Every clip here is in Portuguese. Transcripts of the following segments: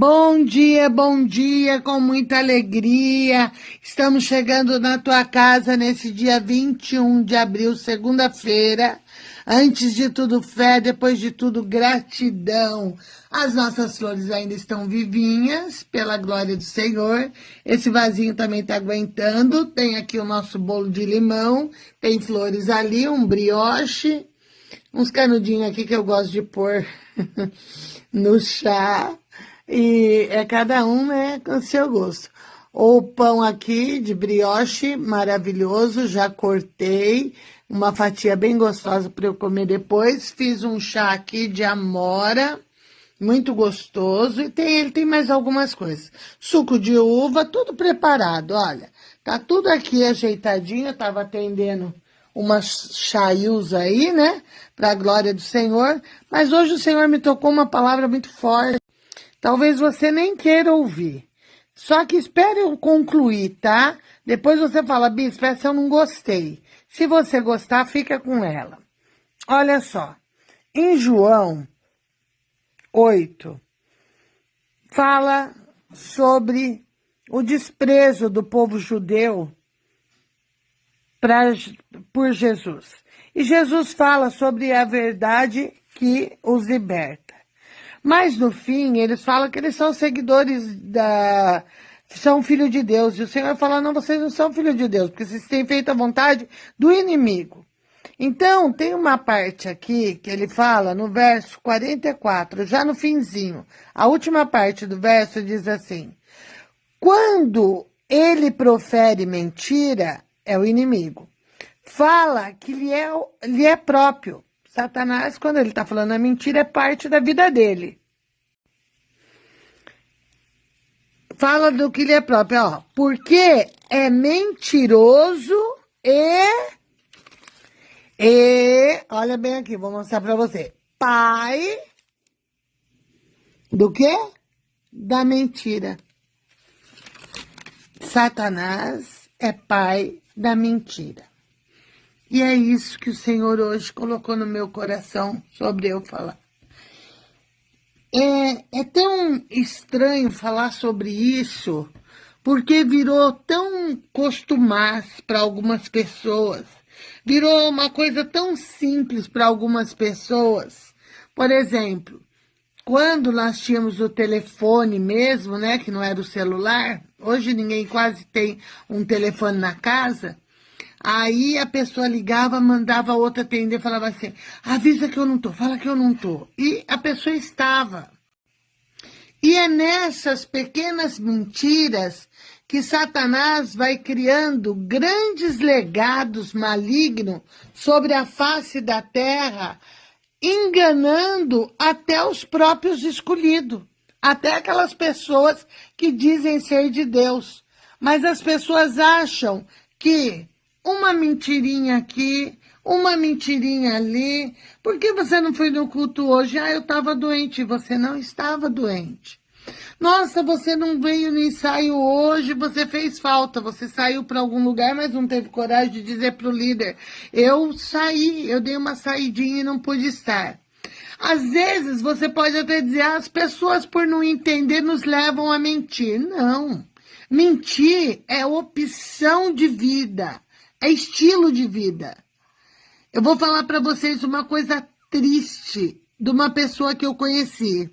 Bom dia, com muita alegria. Estamos chegando na tua casa nesse dia 21 de abril, segunda-feira. Antes de tudo, fé, depois de tudo, gratidão. As nossas flores ainda estão vivinhas, pela glória do Senhor. Esse vasinho também está aguentando. Tem aqui o nosso bolo de limão, tem flores ali, um brioche, uns canudinhos aqui que eu gosto de pôr no chá. E é cada um, né, com o seu gosto. O pão aqui de brioche, maravilhoso, já cortei. Uma fatia bem gostosa para eu comer depois. Fiz um chá aqui de amora, muito gostoso. E ele tem mais algumas coisas. Suco de uva, tudo preparado, olha. Tá tudo aqui ajeitadinho, eu tava atendendo umas chaius aí, né, para a glória do Senhor. Mas hoje o Senhor me tocou uma palavra muito forte. Talvez você nem queira ouvir. Só que espere eu concluir, tá? Depois você fala, bispo, essa eu não gostei. Se você gostar, fica com ela. Olha só. Em João 8, fala sobre o desprezo do povo judeu por Jesus. E Jesus fala sobre a verdade que os liberta. Mas, no fim, eles falam que eles são seguidores são filho de Deus. E o Senhor fala, não, vocês não são filho de Deus, porque vocês têm feito a vontade do inimigo. Então, tem uma parte aqui que ele fala no verso 44, já no finzinho. A última parte do verso diz assim, quando ele profere mentira, é o inimigo. Fala que lhe é próprio. Satanás, quando ele está falando a mentira, é parte da vida dele. Fala do que lhe é próprio, ó. Porque é mentiroso olha bem aqui, vou mostrar para você. Pai do quê? Da mentira. Satanás é pai da mentira. E é isso que o Senhor hoje colocou no meu coração sobre eu falar. É tão estranho falar sobre isso, porque virou tão costumaz para algumas pessoas. Virou uma coisa tão simples para algumas pessoas. Por exemplo, quando nós tínhamos o telefone mesmo, né, que não era o celular, hoje ninguém quase tem um telefone na casa. Aí a pessoa ligava, mandava a outra atender, falava assim, avisa que eu não tô, fala que eu não tô. E a pessoa estava. E é nessas pequenas mentiras que Satanás vai criando grandes legados malignos sobre a face da terra, enganando até os próprios escolhidos, até aquelas pessoas que dizem ser de Deus. Mas as pessoas acham que uma mentirinha aqui, uma mentirinha ali. Por que você não foi no culto hoje? Ah, eu estava doente. Você não estava doente. Nossa, você não veio no ensaio hoje, você fez falta. Você saiu para algum lugar, mas não teve coragem de dizer para o líder. Eu saí, eu dei uma saidinha e não pude estar. Às vezes você pode até dizer, as pessoas por não entender nos levam a mentir. Não. Mentir é opção de vida. É estilo de vida. Eu vou falar para vocês uma coisa triste de uma pessoa que eu conheci.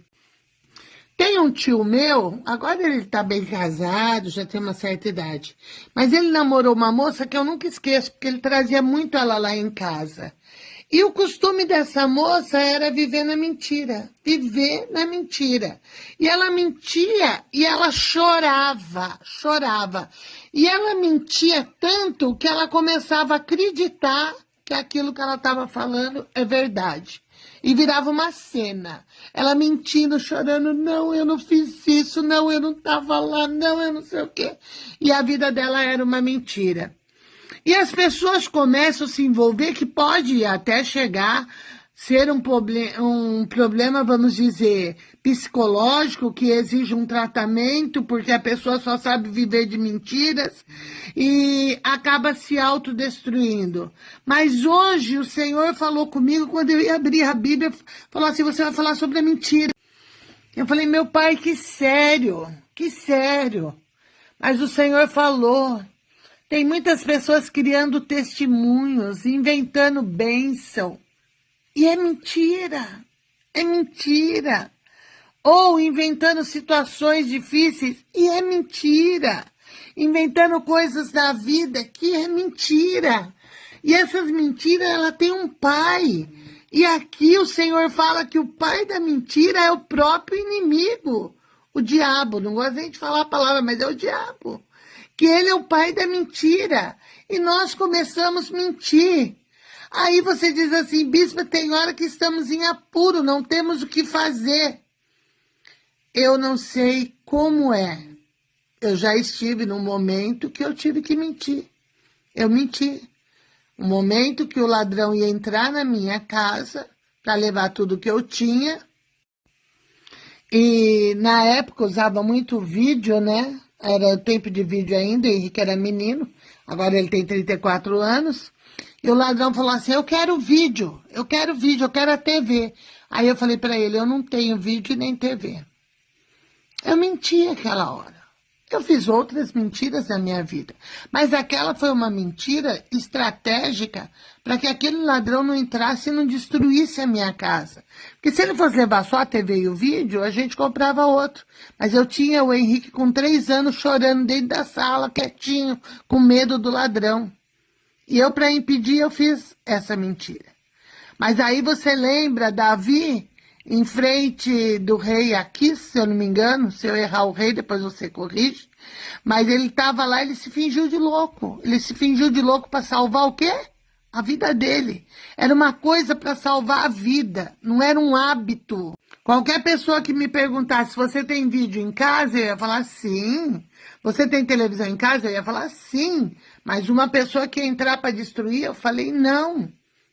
Tem um tio meu, agora ele está bem casado, já tem uma certa idade. Mas ele namorou uma moça que eu nunca esqueço, porque ele trazia muito ela lá em casa. E o costume dessa moça era viver na mentira. Viver na mentira. E ela mentia e ela chorava. E ela mentia tanto que ela começava a acreditar que aquilo que ela estava falando é verdade. E virava uma cena. Ela mentindo, chorando, não, eu não fiz isso, não, eu não estava lá, não, eu não sei o quê. E a vida dela era uma mentira. E as pessoas começam a se envolver, que pode até chegar a ser um problema, vamos dizer, psicológico, que exige um tratamento, porque a pessoa só sabe viver de mentiras e acaba se autodestruindo. Mas hoje o Senhor falou comigo, quando eu ia abrir a Bíblia, falou assim, você vai falar sobre a mentira. Eu falei, meu pai, que sério, que sério. Mas o Senhor falou, tem muitas pessoas criando testemunhos, inventando bênção. E é mentira, é mentira. Ou inventando situações difíceis, e é mentira. Inventando coisas da vida, que é mentira. E essas mentiras, ela tem um pai. E aqui o Senhor fala que o pai da mentira é o próprio inimigo. O diabo, não gosto nem de falar a palavra, mas é o diabo. Que ele é o pai da mentira. E nós começamos a mentir. Aí você diz assim, bispo, tem hora que estamos em apuro, não temos o que fazer. Eu não sei como é. Eu já estive num momento que eu tive que mentir. Eu menti. Um momento que o ladrão ia entrar na minha casa para levar tudo que eu tinha. E na época usava muito vídeo, né? Era o tempo de vídeo ainda, o Henrique era menino, agora ele tem 34 anos. E o ladrão falou assim, eu quero vídeo, eu quero a TV. Aí eu falei para ele, eu não tenho vídeo nem TV. Eu menti aquela hora. Eu fiz outras mentiras na minha vida, mas aquela foi uma mentira estratégica para que aquele ladrão não entrasse e não destruísse a minha casa. Porque se ele fosse levar só a TV e o vídeo, a gente comprava outro. Mas eu tinha o Henrique com 3 anos chorando dentro da sala, quietinho, com medo do ladrão. E eu, para impedir, eu fiz essa mentira. Mas aí você lembra, Davi, em frente do rei Aquis, se eu não me engano, se eu errar o rei, depois você corrige, mas ele estava lá, ele se fingiu de louco. Ele se fingiu de louco para salvar o quê? A vida dele. Era uma coisa para salvar a vida, não era um hábito. Qualquer pessoa que me perguntasse se você tem vídeo em casa, eu ia falar sim. Você tem televisão em casa? Eu ia falar sim. Mas uma pessoa que ia entrar para destruir, eu falei não.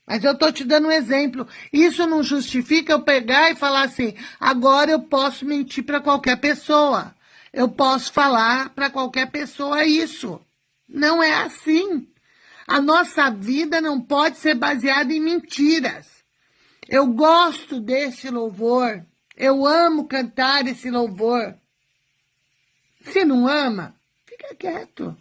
Mas eu estou te dando um exemplo. Isso não justifica eu pegar e falar assim, agora eu posso mentir para qualquer pessoa. Eu posso falar para qualquer pessoa isso. Não é assim. A nossa vida não pode ser baseada em mentiras. Eu gosto desse louvor. Eu amo cantar esse louvor. Se não ama, fica quieto.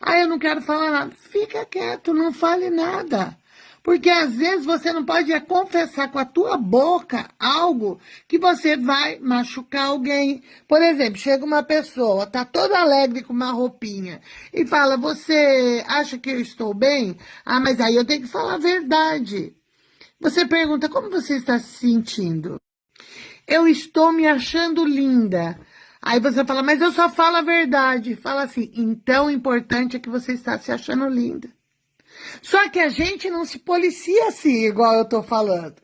Ah, eu não quero falar nada. Fica quieto, não fale nada. Porque às vezes você não pode confessar com a tua boca algo que você vai machucar alguém. Por exemplo, chega uma pessoa, tá toda alegre com uma roupinha e fala, você acha que eu estou bem? Ah, mas aí eu tenho que falar a verdade. Você pergunta, como você está se sentindo? Eu estou me achando linda. Aí você fala, mas eu só falo a verdade. Fala assim, então o importante é que você está se achando linda. Só que a gente não se policia assim, igual eu tô falando.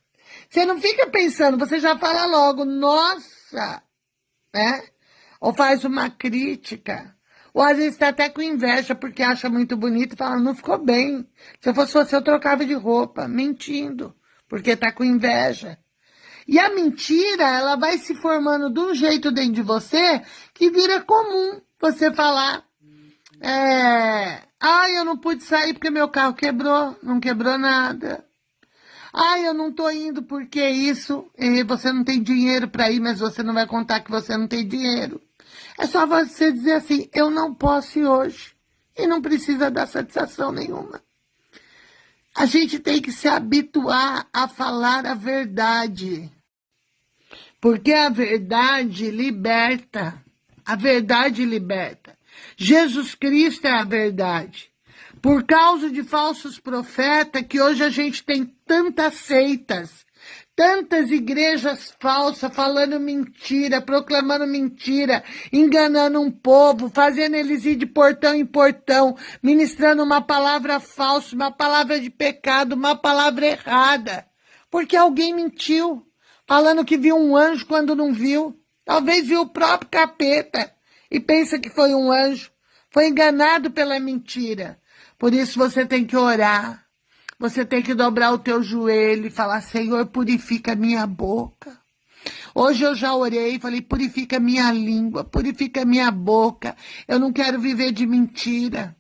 Você não fica pensando, você já fala logo, nossa, né? Ou faz uma crítica. Ou às vezes está até com inveja, porque acha muito bonito e fala, não ficou bem. Se eu fosse você, eu trocava de roupa, mentindo, porque está com inveja. E a mentira, ela vai se formando de um jeito dentro de você que vira comum você falar. Eu não pude sair porque meu carro quebrou, não quebrou nada. Eu não tô indo porque isso, e você não tem dinheiro para ir, mas você não vai contar que você não tem dinheiro. É só você dizer assim, eu não posso ir hoje. E não precisa dar satisfação nenhuma. A gente tem que se habituar a falar a verdade. Porque a verdade liberta. A verdade liberta. Jesus Cristo é a verdade. Por causa de falsos profetas, que hoje a gente tem tantas seitas, tantas igrejas falsas, falando mentira, proclamando mentira, enganando um povo, fazendo eles ir de portão em portão, ministrando uma palavra falsa, uma palavra de pecado, uma palavra errada. Porque alguém mentiu, falando que viu um anjo quando não viu. Talvez viu o próprio capeta e pensa que foi um anjo. Foi enganado pela mentira. Por isso você tem que orar. Você tem que dobrar o teu joelho e falar, Senhor, purifica minha boca. Hoje eu já orei e falei, purifica minha língua, purifica minha boca. Eu não quero viver de mentira.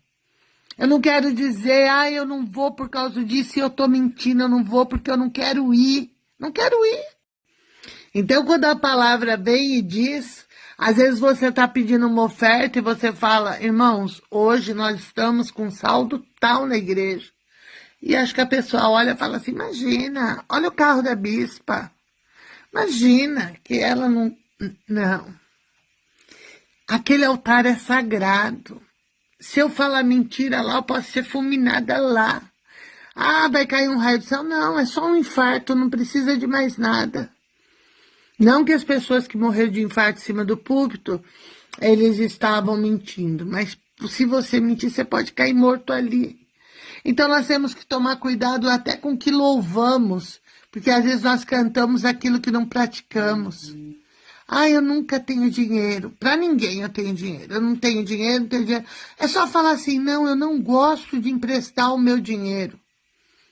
Eu não quero dizer, eu não vou por causa disso e eu estou mentindo. Eu não vou porque eu não quero ir. Não quero ir. Então, quando a palavra vem e diz, às vezes você está pedindo uma oferta e você fala, irmãos, hoje nós estamos com saldo tal na igreja. E acho que a pessoa olha e fala assim, imagina, olha o carro da bispa. Imagina que ela não... Não. Aquele altar é sagrado. Se eu falar mentira lá, eu posso ser fulminada lá. Ah, vai cair um raio do céu. Não, é só um infarto, não precisa de mais nada. Não que as pessoas que morreram de infarto em cima do púlpito, eles estavam mentindo. Mas se você mentir, você pode cair morto ali. Então nós temos que tomar cuidado até com o que louvamos. Porque às vezes nós cantamos aquilo que não praticamos. Ah, eu nunca tenho dinheiro. Para ninguém eu tenho dinheiro. Eu não tenho dinheiro, não tenho dinheiro. É só falar assim, não, eu não gosto de emprestar o meu dinheiro.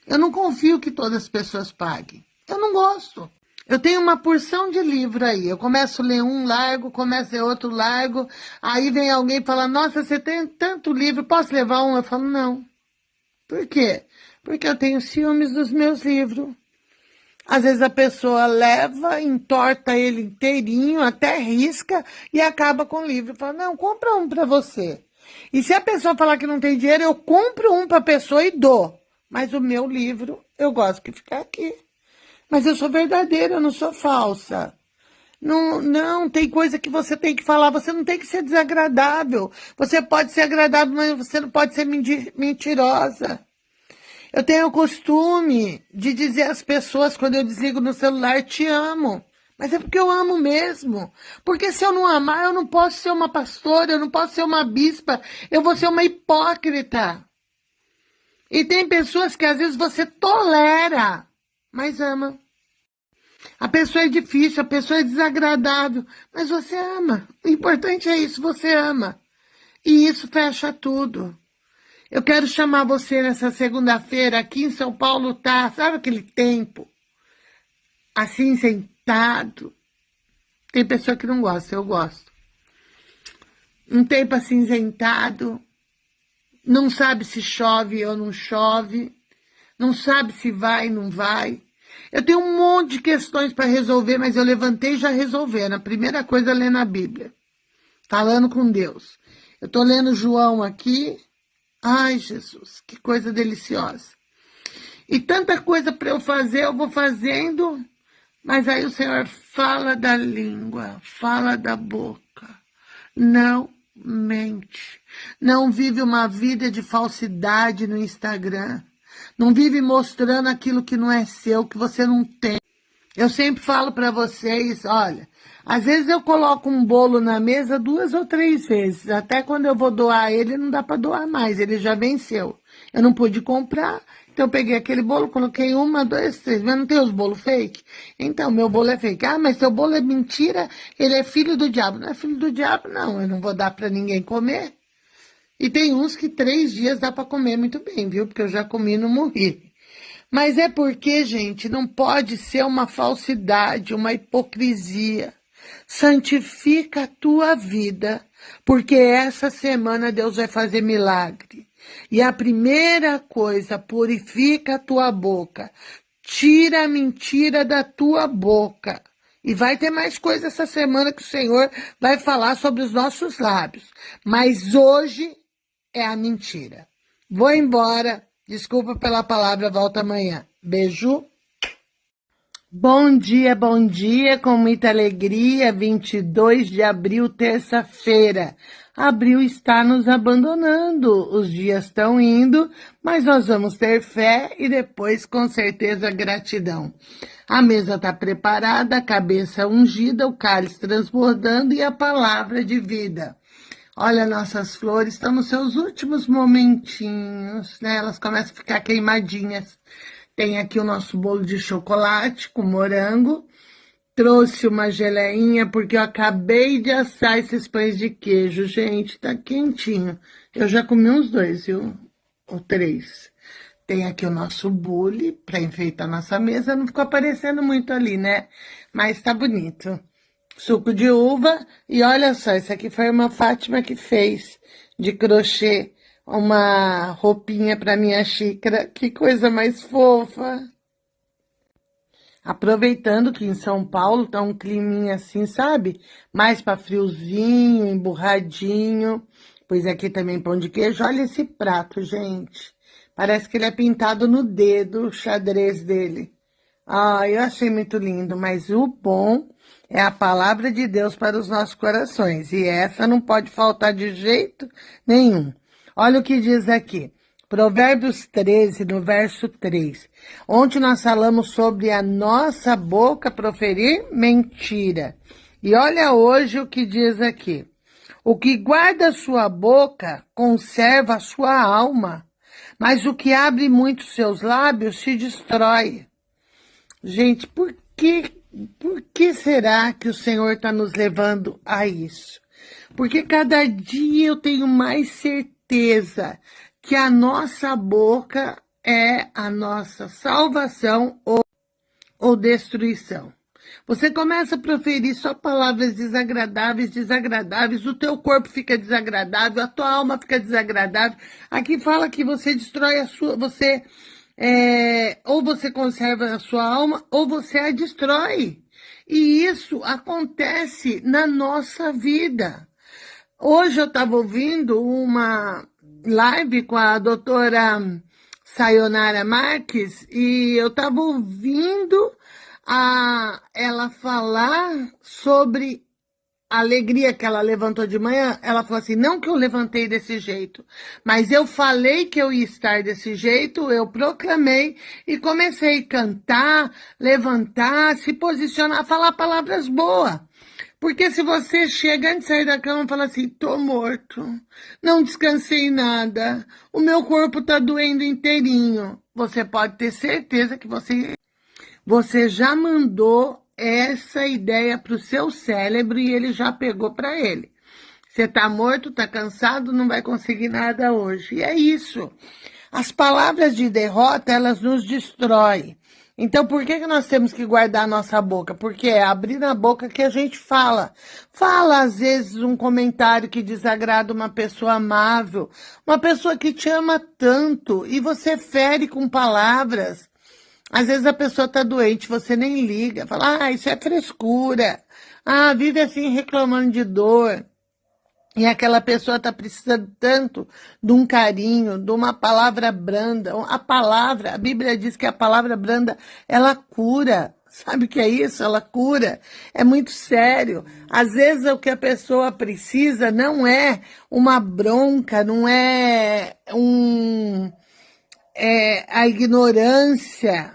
Eu não confio que todas as pessoas paguem. Eu não gosto. Eu tenho uma porção de livro aí. Eu começo a ler um, largo, começo a ler outro, largo. Aí vem alguém e fala, nossa, você tem tanto livro, posso levar um? Eu falo, não. Por quê? Porque eu tenho ciúmes dos meus livros. Às vezes a pessoa leva, entorta ele inteirinho, até risca e acaba com o livro. Fala, não, compra um para você. E se a pessoa falar que não tem dinheiro, eu compro um para a pessoa e dou. Mas o meu livro, eu gosto que ficar aqui. Mas eu sou verdadeira, eu não sou falsa. Não, não, tem coisa que você tem que falar, você não tem que ser desagradável. Você pode ser agradável, mas você não pode ser mentirosa. Eu tenho o costume de dizer às pessoas, quando eu desligo no celular, te amo. Mas é porque eu amo mesmo. Porque se eu não amar, eu não posso ser uma pastora, eu não posso ser uma bispa, eu vou ser uma hipócrita. E tem pessoas que às vezes você tolera, mas ama. A pessoa é difícil, a pessoa é desagradável, mas você ama. O importante é isso, você ama. E isso fecha tudo. Eu quero chamar você nessa segunda-feira, aqui em São Paulo tá, sabe aquele tempo? Assim, sentado. Tem pessoa que não gosta, eu gosto. Um tempo acinzentado, não sabe se chove ou não chove, não sabe se vai ou não vai. Eu tenho um monte de questões para resolver, mas eu levantei e já resolvendo. A primeira coisa é ler na Bíblia, falando com Deus. Eu estou lendo João aqui. Ai, Jesus, que coisa deliciosa. E tanta coisa para eu fazer, eu vou fazendo, mas aí o Senhor fala da língua, fala da boca. Não mente. Não vive uma vida de falsidade no Instagram. Não vive mostrando aquilo que não é seu, que você não tem. Eu sempre falo para vocês, olha, às vezes eu coloco um bolo na mesa 2 ou 3 vezes. Até quando eu vou doar ele, não dá para doar mais, ele já venceu. Eu não pude comprar, então eu peguei aquele bolo, coloquei 1, 2, 3, mas não tem os bolos fake? Então, meu bolo é fake. Ah, mas seu bolo é mentira, ele é filho do diabo. Não é filho do diabo, não, eu não vou dar para ninguém comer. E tem uns que 3 dias dá para comer muito bem, viu? Porque eu já comi e não morri. Mas é porque, gente, não pode ser uma falsidade, uma hipocrisia. Santifica a tua vida, porque essa semana Deus vai fazer milagre. E a primeira coisa, purifica a tua boca. Tira a mentira da tua boca. E vai ter mais coisa essa semana que o Senhor vai falar sobre os nossos lábios. Mas hoje é a mentira. Vou embora. Desculpa pela palavra, volta amanhã. Beijo. Bom dia, com muita alegria, 22 de abril, terça-feira. Abril está nos abandonando, os dias estão indo, mas nós vamos ter fé e depois, com certeza, gratidão. A mesa está preparada, a cabeça ungida, o cálice transbordando e a palavra de vida. Olha, nossas flores estão nos seus últimos momentinhos, né? Elas começam a ficar queimadinhas. Tem aqui o nosso bolo de chocolate com morango. Trouxe uma geleinha porque eu acabei de assar esses pães de queijo. Gente, tá quentinho. Eu já comi uns 2, viu? Ou 3. Tem aqui o nosso bule para enfeitar nossa mesa. Não ficou aparecendo muito ali, né? Mas tá bonito. Suco de uva, e olha só, isso aqui foi uma Fátima que fez, de crochê, uma roupinha para minha xícara, que coisa mais fofa. Aproveitando que em São Paulo tá um climinha assim, sabe? Mais para friozinho, emburradinho. Pois aqui também pão de queijo. Olha esse prato, gente. Parece que ele é pintado no dedo, o xadrez dele. Ah, eu achei muito lindo, mas o bom é a palavra de Deus para os nossos corações. E essa não pode faltar de jeito nenhum. Olha o que diz aqui. Provérbios 13, no verso 3. Ontem nós falamos sobre a nossa boca proferir mentira. E olha hoje o que diz aqui. O que guarda a sua boca conserva a sua alma, mas o que abre muito seus lábios se destrói. Gente, por que será que o Senhor está nos levando a isso? Porque cada dia eu tenho mais certeza que a nossa boca é a nossa salvação ou destruição. Você começa a proferir só palavras desagradáveis, desagradáveis, o teu corpo fica desagradável, a tua alma fica desagradável. Aqui fala que você destrói a sua, ou você conserva a sua alma, ou você a destrói. E isso acontece na nossa vida. Hoje eu estava ouvindo uma live com a doutora Sayonara Marques e eu estava ouvindo ela falar sobre a alegria que ela levantou de manhã. Ela falou assim, não que eu levantei desse jeito, mas eu falei que eu ia estar desse jeito, eu proclamei e comecei a cantar, levantar, se posicionar, falar palavras boas. Porque se você chega antes de sair da cama e fala assim, tô morto, não descansei nada, o meu corpo tá doendo inteirinho, você pode ter certeza que você já mandou essa ideia para o seu cérebro e ele já pegou para ele. Você tá morto, tá cansado, não vai conseguir nada hoje. E é isso. As palavras de derrota, elas nos destroem. Então, por que nós temos que guardar a nossa boca? Porque é abrir a boca que a gente fala. Fala, às vezes, um comentário que desagrada uma pessoa amável, uma pessoa que te ama tanto, e você fere com palavras. Às vezes a pessoa está doente, você nem liga, fala, isso é frescura. Vive assim reclamando de dor. E aquela pessoa está precisando tanto de um carinho, de uma palavra branda. A Bíblia diz que a palavra branda, ela cura. Sabe o que é isso? Ela cura. É muito sério. Às vezes o que a pessoa precisa não é uma bronca, não é a ignorância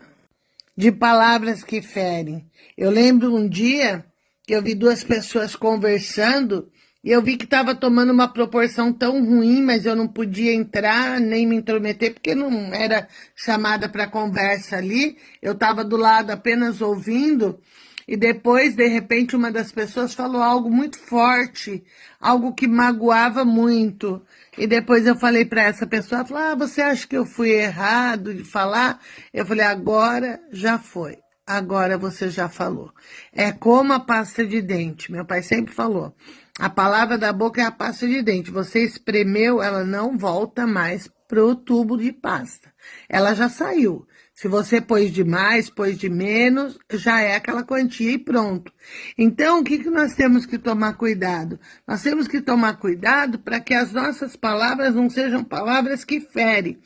de palavras que ferem. Eu lembro um dia que eu vi duas pessoas conversando e eu vi que estava tomando uma proporção tão ruim, mas eu não podia entrar nem me intrometer, porque não era chamada para conversa ali. Eu estava do lado apenas ouvindo, e depois, de repente, uma das pessoas falou algo muito forte, algo que magoava muito. E depois eu falei para essa pessoa, você acha que eu fui errado de falar? Eu falei, agora já foi. Agora você já falou. É como a pasta de dente. Meu pai sempre falou. A palavra da boca é a pasta de dente. Você espremeu, ela não volta mais pro tubo de pasta. Ela já saiu. Se você pôs de mais, pôs de menos, já é aquela quantia e pronto. Então, o que nós temos que tomar cuidado? Nós temos que tomar cuidado para que as nossas palavras não sejam palavras que ferem.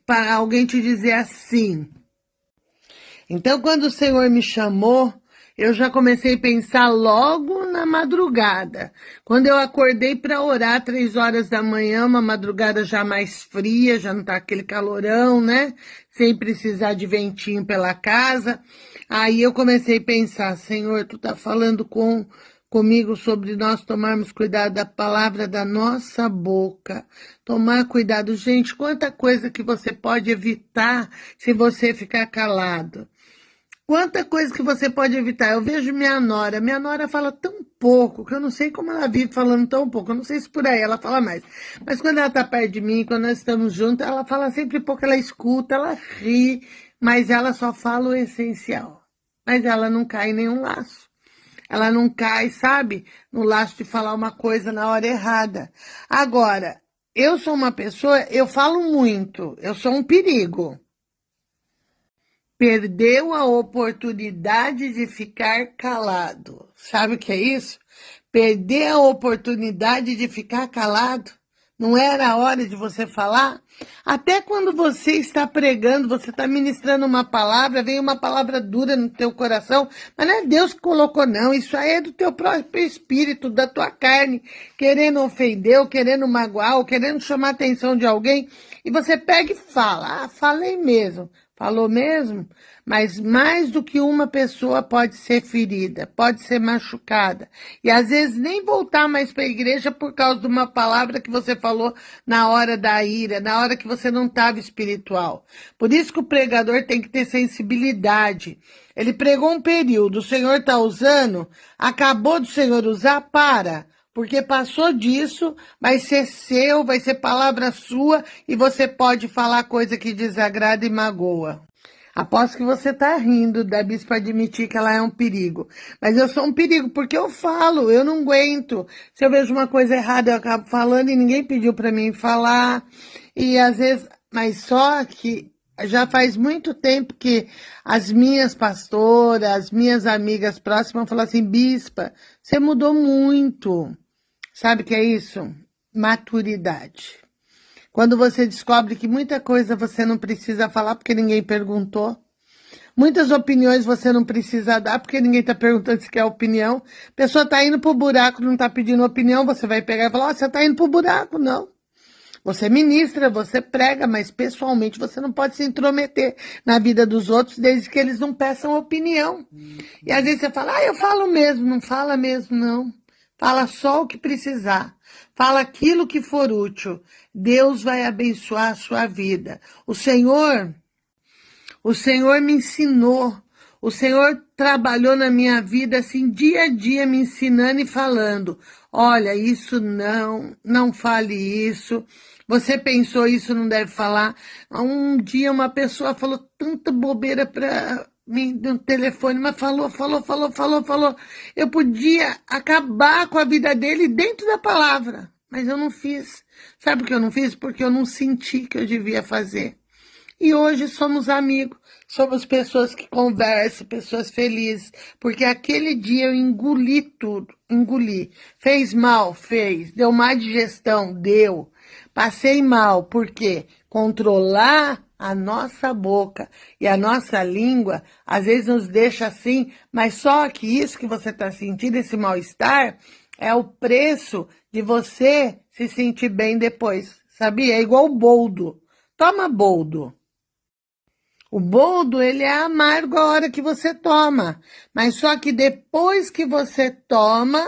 Para alguém te dizer assim. Então, quando o Senhor me chamou, eu já comecei a pensar logo na madrugada. Quando eu acordei para orar 3 horas da manhã, uma madrugada já mais fria, já não tá aquele calorão, né? Sem precisar de ventinho pela casa. Aí eu comecei a pensar, Senhor, tu tá falando comigo sobre nós tomarmos cuidado da palavra da nossa boca. Tomar cuidado. Gente, quanta coisa que você pode evitar se você ficar calado. Quanta coisa que você pode evitar. Eu vejo minha nora fala tão pouco, que eu não sei como ela vive falando tão pouco, eu não sei se por aí ela fala mais. Mas quando ela tá perto de mim, quando nós estamos juntos, ela fala sempre pouco, ela escuta, ela ri, mas ela só fala o essencial. Mas ela não cai em nenhum laço. Ela não cai, sabe, no laço de falar uma coisa na hora errada. Agora, eu sou uma pessoa, eu falo muito, eu sou um perigo. Perdeu a oportunidade de ficar calado. Sabe o que é isso? Perder a oportunidade de ficar calado. Não era a hora de você falar? Até quando você está pregando, você está ministrando uma palavra, vem uma palavra dura no teu coração, mas não é Deus que colocou, não. Isso aí é do teu próprio espírito, da tua carne, querendo ofender, ou querendo magoar, ou querendo chamar a atenção de alguém. E você pega e fala, falei mesmo. Falou mesmo? Mas mais do que uma pessoa pode ser ferida, pode ser machucada. E às vezes nem voltar mais para a igreja por causa de uma palavra que você falou na hora da ira, na hora que você não estava espiritual. Por isso que o pregador tem que ter sensibilidade. Ele pregou um período, o Senhor está usando, acabou do Senhor usar, para. Porque passou disso, vai ser seu, vai ser palavra sua e você pode falar coisa que desagrada e magoa. Aposto que você está rindo da bispa admitir que ela é um perigo. Mas eu sou um perigo porque eu falo, eu não aguento. Se eu vejo uma coisa errada, eu acabo falando e ninguém pediu para mim falar. E às vezes, mas só que já faz muito tempo que as minhas pastoras, as minhas amigas próximas falam assim, bispa, você mudou muito. Sabe o que é isso? Maturidade. Quando você descobre que muita coisa você não precisa falar porque ninguém perguntou. Muitas opiniões você não precisa dar porque ninguém está perguntando se quer opinião. A pessoa está indo para o buraco, não está pedindo opinião, você vai pegar e falar, você está indo para o buraco, não. Você ministra, você prega, mas pessoalmente você não pode se intrometer na vida dos outros desde que eles não peçam opinião. E às vezes você fala, eu falo mesmo, não fala mesmo, não. Fala só o que precisar. Fala aquilo que for útil. Deus vai abençoar a sua vida. O Senhor me ensinou. O Senhor trabalhou na minha vida assim, dia a dia, me ensinando e falando. Olha, isso não fale isso. Você pensou isso, não deve falar. Um dia uma pessoa falou tanta bobeira para no telefone, mas falou. Eu podia acabar com a vida dele dentro da palavra, mas eu não fiz. Sabe por que eu não fiz? Porque eu não senti que eu devia fazer. E hoje somos amigos, somos pessoas que conversam, pessoas felizes, porque aquele dia eu engoli tudo, engoli. Fez mal? Fez. Deu má digestão? Deu. Passei mal, por quê? Controlar a nossa boca e a nossa língua, às vezes nos deixa assim, mas só que isso que você está sentindo, esse mal-estar, é o preço de você se sentir bem depois, sabia? É igual o boldo. Toma boldo. O boldo, ele é amargo a hora que você toma, mas só que depois que você toma,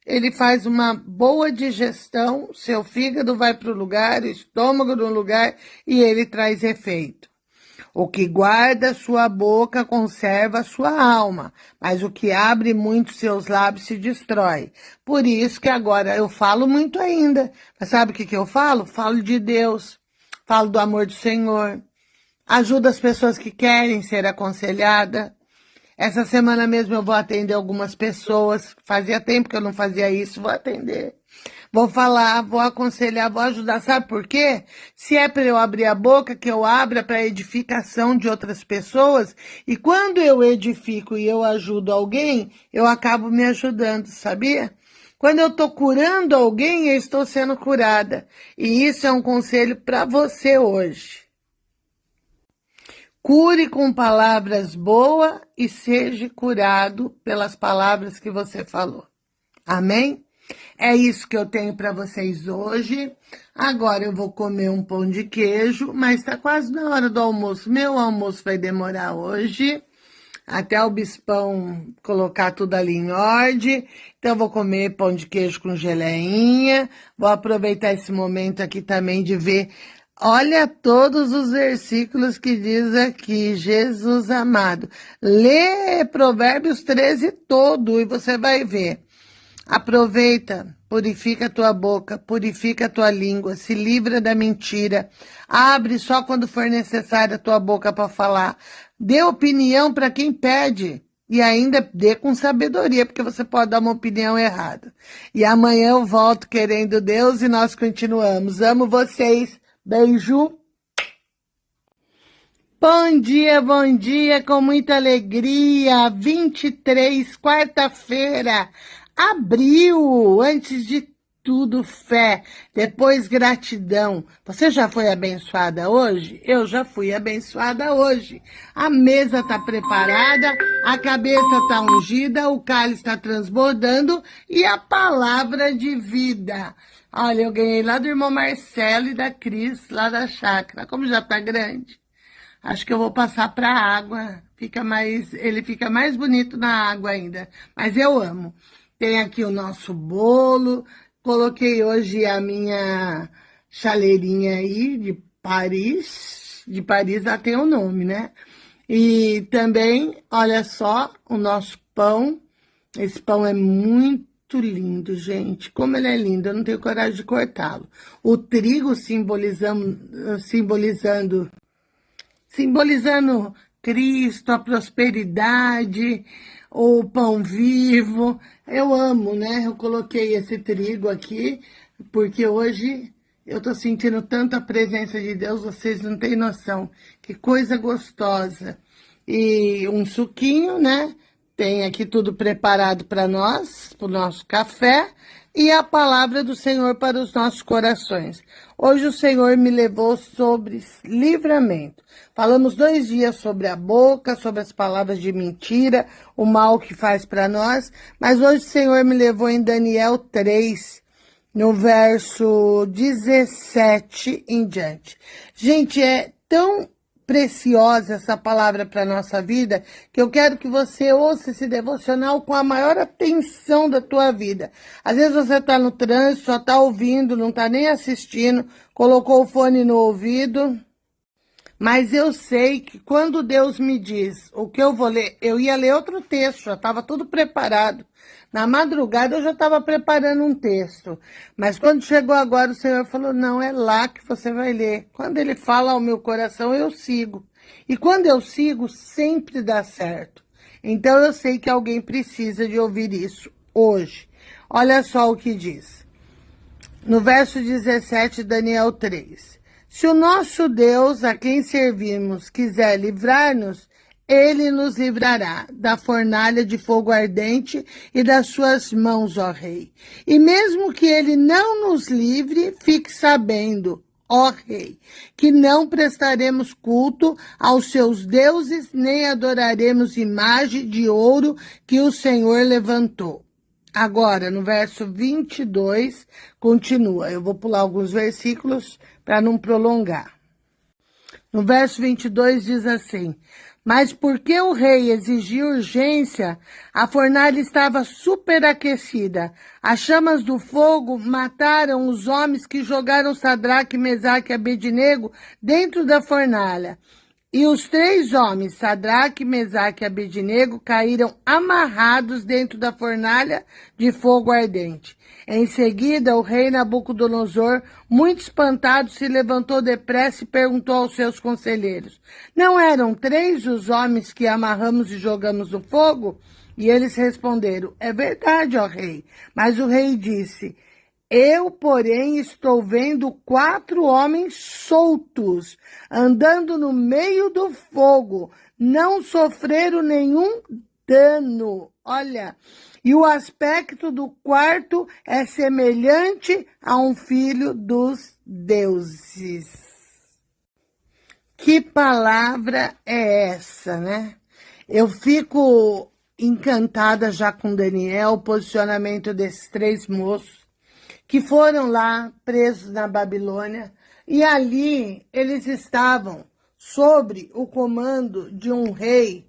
ele faz uma boa digestão, seu fígado vai para o lugar, o estômago no lugar e ele traz efeito. O que guarda sua boca conserva sua alma, mas o que abre muito seus lábios se destrói. Por isso que agora eu falo muito ainda, mas sabe o que eu falo? Falo de Deus, falo do amor do Senhor, ajudo as pessoas que querem ser aconselhadas. Essa semana mesmo eu vou atender algumas pessoas, fazia tempo que eu não fazia isso, vou atender. Vou falar, vou aconselhar, vou ajudar, sabe por quê? Se é para eu abrir a boca, que eu abra para edificação de outras pessoas, e quando eu edifico e eu ajudo alguém, eu acabo me ajudando, sabia? Quando eu estou curando alguém, eu estou sendo curada. E isso é um conselho para você hoje. Cure com palavras boas e seja curado pelas palavras que você falou. Amém? É isso que eu tenho para vocês hoje. Agora eu vou comer um pão de queijo, mas está quase na hora do almoço. Meu almoço vai demorar hoje, até o bispão colocar tudo ali em ordem. Então eu vou comer pão de queijo com geleinha. Vou aproveitar esse momento aqui também de ver. Olha todos os versículos que diz aqui, Jesus amado. Lê Provérbios 13 todo e você vai ver. Aproveita, purifica a tua boca, purifica a tua língua, se livra da mentira. Abre só quando for necessário a tua boca para falar. Dê opinião para quem pede. E ainda dê com sabedoria, porque você pode dar uma opinião errada. E amanhã eu volto querendo Deus e nós continuamos. Amo vocês. Beijo. Bom dia, com muita alegria. 23, quarta-feira, abril. Antes de tudo, fé, depois gratidão. Você já foi abençoada hoje? Eu já fui abençoada hoje. A mesa está preparada, a cabeça está ungida, o cálice está transbordando e a palavra de vida. Olha, eu ganhei lá do irmão Marcelo e da Cris, lá da chácara. Como já está grande. Acho que eu vou passar para a água. Ele fica mais bonito na água ainda. Mas eu amo. Tem aqui o nosso bolo. Coloquei hoje a minha chaleirinha aí de Paris. De Paris ela tem o nome, né? E também, olha só, o nosso pão. Esse pão é muito lindo, gente. Como ele é lindo, eu não tenho coragem de cortá-lo. O trigo simbolizando Cristo, a prosperidade, o pão vivo. Eu amo, né? Eu coloquei esse trigo aqui, porque hoje eu tô sentindo tanta presença de Deus, vocês não têm noção. Que coisa gostosa. E um suquinho, né? Tem aqui tudo preparado para nós, para o nosso café, e a palavra do Senhor para os nossos corações. Hoje o Senhor me levou sobre livramento. Falamos 2 dias sobre a boca, sobre as palavras de mentira, o mal que faz para nós, mas hoje o Senhor me levou em Daniel 3, no verso 17 em diante. Gente, é tão preciosa essa palavra para a nossa vida, que eu quero que você ouça esse devocional com a maior atenção da tua vida. Às vezes você está no trânsito, só está ouvindo, não está nem assistindo, colocou o fone no ouvido, mas eu sei que quando Deus me diz o que eu vou ler, eu ia ler outro texto, já estava tudo preparado. Na madrugada eu já estava preparando um texto, mas quando chegou agora o Senhor falou, não, é lá que você vai ler. Quando Ele fala ao meu coração, eu sigo. E quando eu sigo, sempre dá certo. Então eu sei que alguém precisa de ouvir isso hoje. Olha só o que diz. No verso 17, Daniel 3. Se o nosso Deus, a quem servimos, quiser livrar-nos, Ele nos livrará da fornalha de fogo ardente e das suas mãos, ó Rei. E mesmo que Ele não nos livre, fique sabendo, ó Rei, que não prestaremos culto aos seus deuses, nem adoraremos imagem de ouro que o Senhor levantou. Agora, no verso 22, continua. Eu vou pular alguns versículos para não prolongar. No verso 22 diz assim, mas porque o rei exigiu urgência, a fornalha estava superaquecida. As chamas do fogo mataram os homens que jogaram Sadraque, Mesaque e Abednego dentro da fornalha. E os 3 homens, Sadraque, Mesaque e Abednego, caíram amarrados dentro da fornalha de fogo ardente. Em seguida, o rei Nabucodonosor, muito espantado, se levantou depressa e perguntou aos seus conselheiros, não eram 3 os homens que amarramos e jogamos no fogo? E eles responderam, é verdade, ó rei. Mas o rei disse, eu, porém, estou vendo 4 homens soltos, andando no meio do fogo, não sofreram nenhum dano. Olha, e o aspecto do quarto é semelhante a um filho dos deuses. Que palavra é essa, né? Eu fico encantada já com Daniel, o posicionamento desses 3 moços, que foram lá presos na Babilônia, e ali eles estavam sob o comando de um rei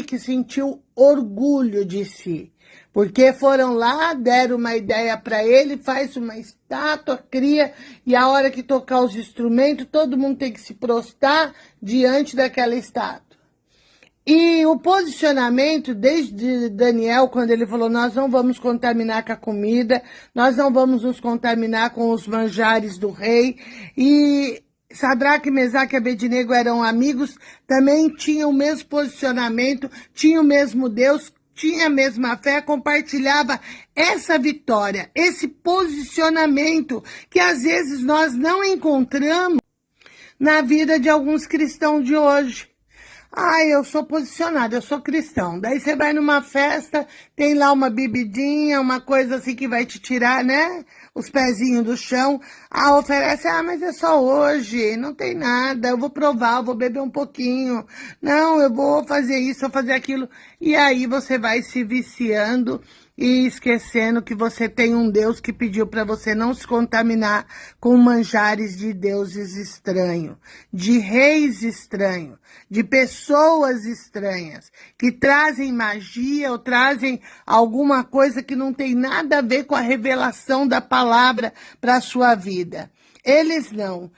que sentiu orgulho de si, porque foram lá, deram uma ideia para ele, faz uma estátua, cria, e a hora que tocar os instrumentos, todo mundo tem que se prostrar diante daquela estátua. E o posicionamento, desde Daniel, quando ele falou, nós não vamos contaminar com a comida, nós não vamos nos contaminar com os manjares do rei, e Sadraque, Mesaque e Abednego eram amigos, também tinham o mesmo posicionamento, tinham o mesmo Deus, tinha a mesma fé, compartilhava essa vitória, esse posicionamento que às vezes nós não encontramos na vida de alguns cristãos de hoje. Ah, eu sou posicionado, eu sou cristão. Daí você vai numa festa, tem lá uma bebidinha, uma coisa assim que vai te tirar, né? Os pezinhos do chão. Ah, oferece, mas é só hoje, não tem nada, eu vou provar, eu vou beber um pouquinho. Não, eu vou fazer isso, vou fazer aquilo. E aí você vai se viciando e esquecendo que você tem um Deus que pediu para você não se contaminar com manjares de deuses estranhos, de reis estranhos, de pessoas estranhas, que trazem magia ou trazem alguma coisa que não tem nada a ver com a revelação da palavra para a sua vida. Eles não.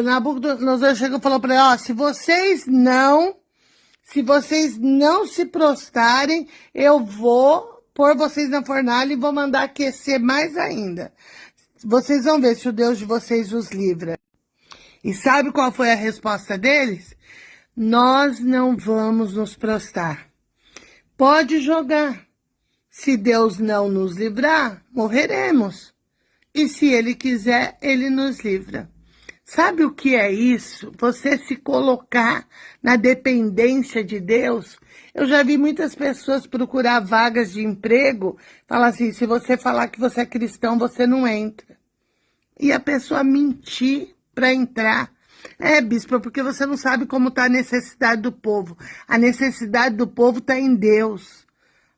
Nabucodonosor chegou e falou para ele, se vocês não se prostrarem, eu vou pôr vocês na fornalha e vou mandar aquecer mais ainda. Vocês vão ver se o Deus de vocês os livra. E sabe qual foi a resposta deles? Nós não vamos nos prostrar. Pode jogar. Se Deus não nos livrar, morreremos. E se Ele quiser, Ele nos livra. Sabe o que é isso? Você se colocar na dependência de Deus. Eu já vi muitas pessoas procurar vagas de emprego, falar assim, se você falar que você é cristão, você não entra. E a pessoa mentir para entrar. Bispo, porque você não sabe como está a necessidade do povo. A necessidade do povo está em Deus.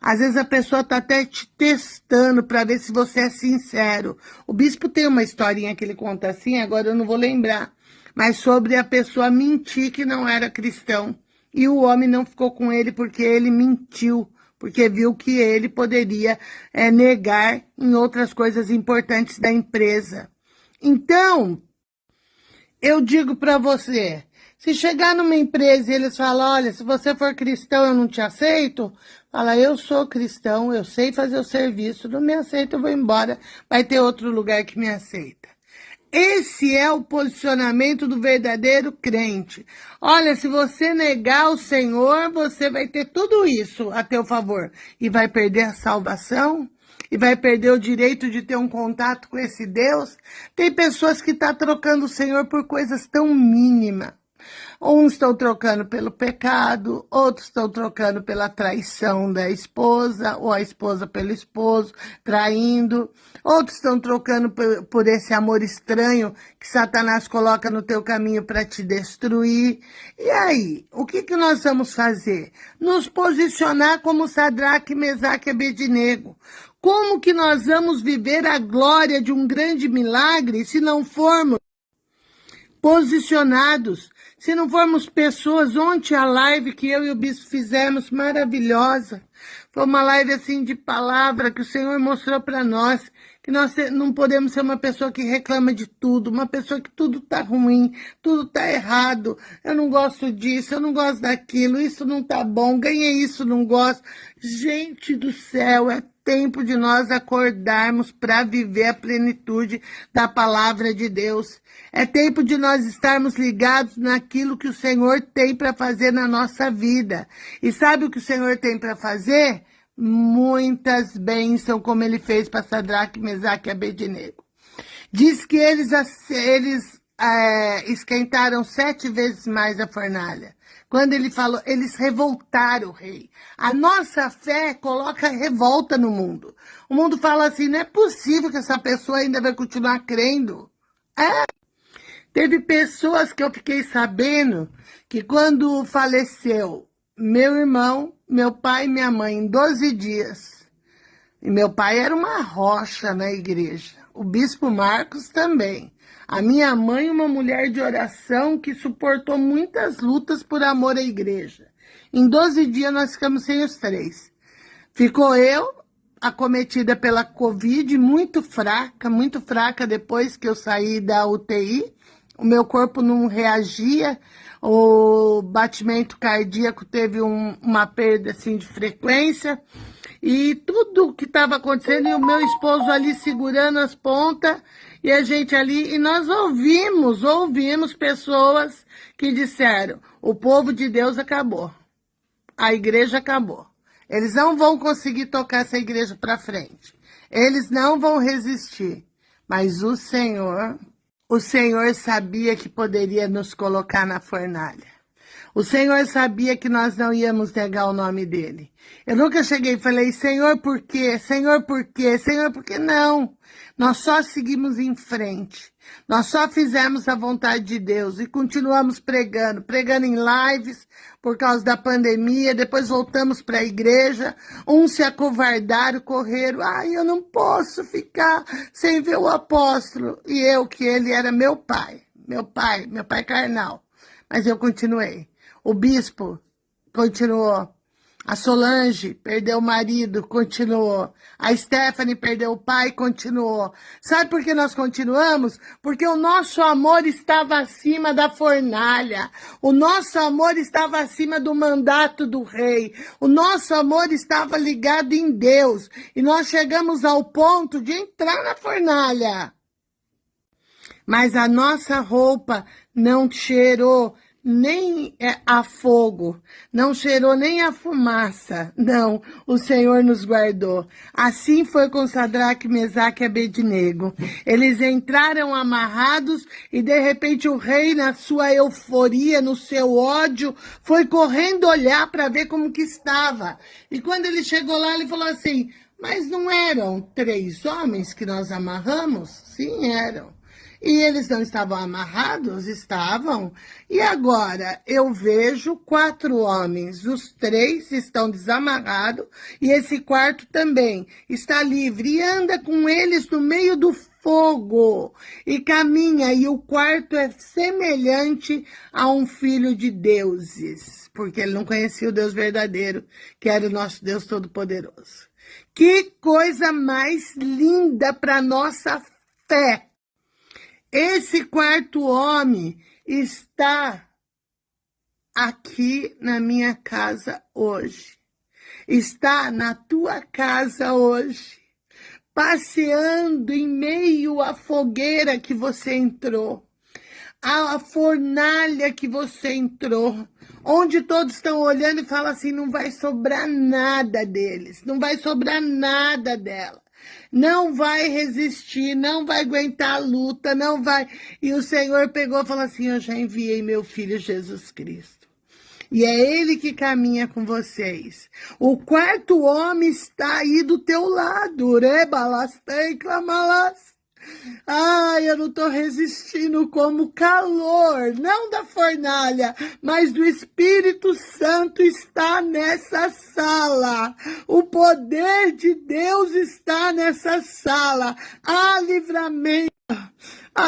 Às vezes a pessoa está até te testando para ver se você é sincero. O bispo tem uma historinha que ele conta assim, agora eu não vou lembrar, mas sobre a pessoa mentir que não era cristão. E o homem não ficou com ele porque ele mentiu, porque viu que ele poderia negar em outras coisas importantes da empresa. Então, eu digo para você, se chegar numa empresa e eles falam, olha, se você for cristão eu não te aceito, fala, eu sou cristão, eu sei fazer o serviço, não me aceita, eu vou embora, vai ter outro lugar que me aceita. Esse é o posicionamento do verdadeiro crente. Olha, se você negar o Senhor, você vai ter tudo isso a teu favor e vai perder a salvação. E vai perder o direito de ter um contato com esse Deus. Tem pessoas que estão trocando o Senhor por coisas tão mínimas. Uns estão trocando pelo pecado, outros estão trocando pela traição da esposa, ou a esposa pelo esposo, traindo. Outros estão trocando por esse amor estranho que Satanás coloca no teu caminho para te destruir. E aí, o que nós vamos fazer? Nos posicionar como Sadraque, Mesaque e Abednego. Como que nós vamos viver a glória de um grande milagre se não formos posicionados, se não formos pessoas? Ontem a live que eu e o bispo fizemos, maravilhosa, foi uma live assim de palavra que o Senhor mostrou para nós, que nós não podemos ser uma pessoa que reclama de tudo, uma pessoa que tudo tá ruim, tudo tá errado, eu não gosto disso, eu não gosto daquilo, isso não tá bom, ganhei isso, não gosto. Gente do céu, é tempo de nós acordarmos para viver a plenitude da palavra de Deus. É tempo de nós estarmos ligados naquilo que o Senhor tem para fazer na nossa vida. E sabe o que o Senhor tem para fazer? Muitas bênçãos, como ele fez para Sadraque, Mesaque e Abednego. Diz que eles esquentaram 7 vezes mais a fornalha. Quando ele falou, eles revoltaram o rei. A nossa fé coloca revolta no mundo. O mundo fala assim, não é possível que essa pessoa ainda vai continuar crendo. Teve pessoas que eu fiquei sabendo que quando faleceu meu irmão, meu pai e minha mãe, em 12 dias, e meu pai era uma rocha na igreja, o bispo Marcos também. A minha mãe, uma mulher de oração que suportou muitas lutas por amor à igreja. Em 12 dias nós ficamos sem os 3. Ficou eu, acometida pela Covid, muito fraca depois que eu saí da UTI. O meu corpo não reagia, o batimento cardíaco teve uma perda assim, de frequência. E tudo que estava acontecendo, e o meu esposo ali segurando as pontas, e a gente ali, e nós ouvimos pessoas que disseram, o povo de Deus acabou, a igreja acabou, eles não vão conseguir tocar essa igreja para frente, eles não vão resistir, mas o Senhor O Senhor sabia que poderia nos colocar na fornalha. O Senhor sabia que nós não íamos negar o nome dele. Eu nunca cheguei e falei, Senhor, por quê? Senhor, por quê? Senhor, por quê? Não. Nós só seguimos em frente. Nós só fizemos a vontade de Deus e continuamos pregando em lives por causa da pandemia, depois voltamos para a igreja, uns se acovardaram, correram, eu não posso ficar sem ver o apóstolo. E eu, que ele era meu pai carnal, mas eu continuei. O bispo continuou. A Solange perdeu o marido, continuou. A Stephanie perdeu o pai, continuou. Sabe por que nós continuamos? Porque o nosso amor estava acima da fornalha. O nosso amor estava acima do mandato do rei. O nosso amor estava ligado em Deus. E nós chegamos ao ponto de entrar na fornalha. Mas a nossa roupa não cheirou nem a fogo, não cheirou nem a fumaça, não, o Senhor nos guardou. Assim foi com Sadraque, Mesaque e Abednego. Eles entraram amarrados e de repente o rei, na sua euforia, no seu ódio, foi correndo olhar para ver como que estava. E quando ele chegou lá, ele falou assim, mas não eram 3 homens que nós amarramos? Sim, eram. E eles não estavam amarrados? Estavam. E agora eu vejo 4 homens, os 3 estão desamarrados e esse quarto também está livre e anda com eles no meio do fogo e caminha, e o quarto é semelhante a um filho de deuses, porque ele não conhecia o Deus verdadeiro, que era o nosso Deus Todo-Poderoso. Que coisa mais linda para nossa fé! Esse 4º homem está aqui na minha casa hoje. Está na tua casa hoje. Passeando em meio à fogueira que você entrou. A fornalha que você entrou. Onde todos estão olhando e falam assim, não vai sobrar nada deles. Não vai sobrar nada dela. Não vai resistir, não vai aguentar a luta, não vai. E o Senhor pegou e falou assim, eu já enviei meu filho Jesus Cristo. E é ele que caminha com vocês. O 4º homem está aí do teu lado. Rebalastei, clamalás. Eu não estou resistindo como calor, não da fornalha, mas do Espírito Santo está nessa sala. O poder de Deus está nessa sala. Há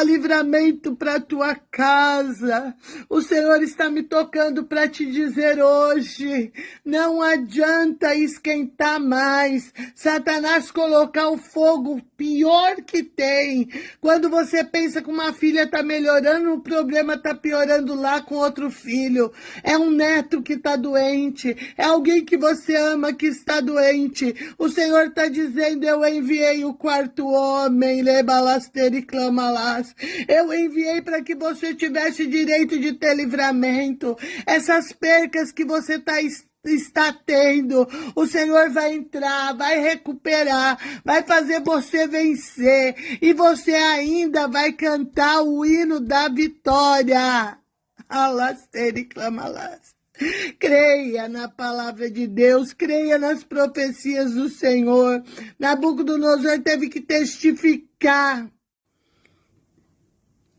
livramento para a tua casa. O Senhor está me tocando para te dizer hoje, não adianta esquentar mais. Satanás colocar o fogo pior que tem. Quando você pensa que uma filha está melhorando, o problema está piorando lá com outro filho. É um neto que está doente. É alguém que você ama que está doente. O Senhor está dizendo, eu enviei o 4º homem, lebalaster e clamalás. Eu enviei para que você tivesse direito de ter livramento. Essas percas que você está tendo, o Senhor vai entrar, vai recuperar, vai fazer você vencer. E você ainda vai cantar o hino da vitória. Alaster e clamalás. Creia na palavra de Deus, creia nas profecias do Senhor. Nabucodonosor teve que testificar.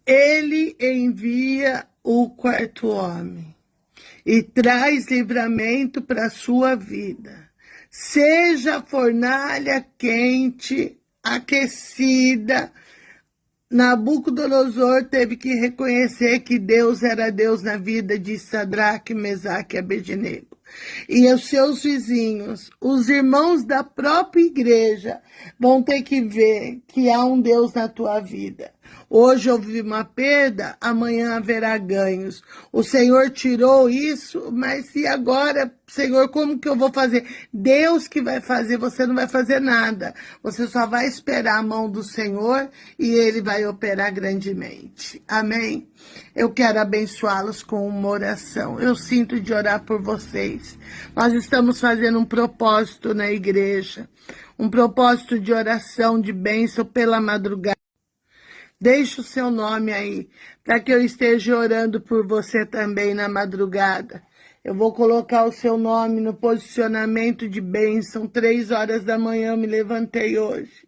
Ele envia o 4º homem e traz livramento para a sua vida. Seja a fornalha quente, aquecida. Nabucodonosor teve que reconhecer que Deus era Deus na vida de Sadraque, Mesaque e Abednego. E os seus vizinhos, os irmãos da própria igreja, vão ter que ver que há um Deus na tua vida. Hoje houve uma perda, amanhã haverá ganhos. O Senhor tirou isso, mas e agora, Senhor, como que eu vou fazer? Deus que vai fazer, você não vai fazer nada. Você só vai esperar a mão do Senhor e Ele vai operar grandemente. Amém? Eu quero abençoá-los com uma oração. Eu sinto de orar por vocês. Nós estamos fazendo um propósito na igreja, um propósito de oração, de bênção pela madrugada. Deixe o seu nome aí, para que eu esteja orando por você também na madrugada. Eu vou colocar o seu nome no posicionamento de bênção. 3 horas da manhã eu me levantei hoje.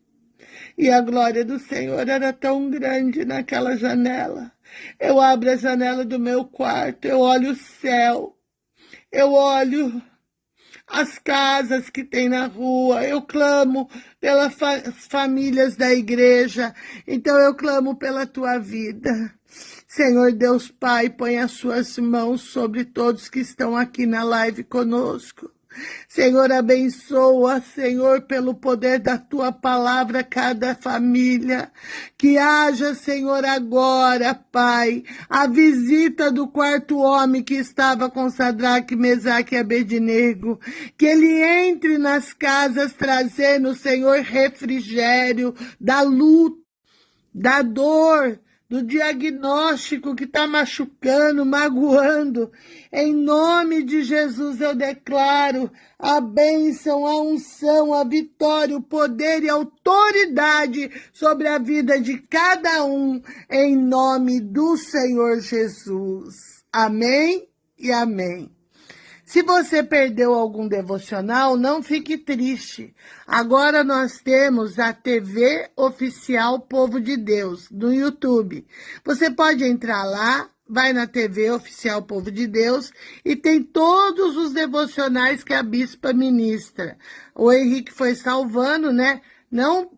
E a glória do Senhor era tão grande naquela janela. Eu abro a janela do meu quarto, eu olho o céu, eu olho as casas que tem na rua, eu clamo pelas famílias da igreja, então eu clamo pela tua vida. Senhor Deus Pai, põe as suas mãos sobre todos que estão aqui na live conosco. Senhor, abençoa, Senhor, pelo poder da tua palavra, cada família. Que haja, Senhor, agora, Pai, a visita do quarto homem que estava com Sadraque, Mesaque e Abednego. Que ele entre nas casas trazendo, Senhor, refrigério da luta, da dor, do diagnóstico que está machucando, magoando. Em nome de Jesus eu declaro a bênção, a unção, a vitória, o poder e a autoridade sobre a vida de cada um, em nome do Senhor Jesus. Amém e amém. Se você perdeu algum devocional, não fique triste. Agora nós temos a TV Oficial Povo de Deus, no YouTube. Você pode entrar lá, vai na TV Oficial Povo de Deus e tem todos os devocionais que a bispa ministra. O Henrique foi salvando, né? Não,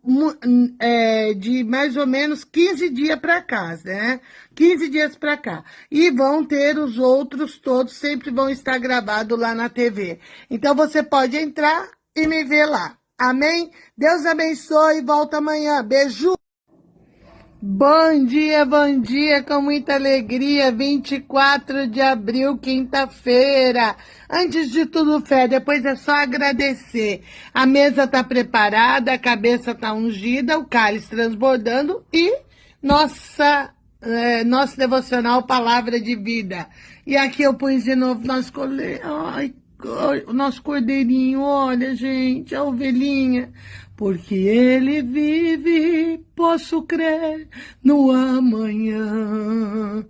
de mais ou menos 15 dias para cá, né? 15 dias para cá. E vão ter os outros todos, sempre vão estar gravados lá na TV. Então você pode entrar e me ver lá. Amém? Deus abençoe e volta amanhã. Beijo! Bom dia, com muita alegria, 24 de abril, quinta-feira. Antes de tudo, fé, depois é só agradecer. A mesa está preparada, a cabeça está ungida, o cálice transbordando e nosso devocional Palavra de Vida. E aqui eu pus de novo o nosso cordeirinho, olha, gente, a ovelhinha. Porque ele vive, posso crer no amanhã.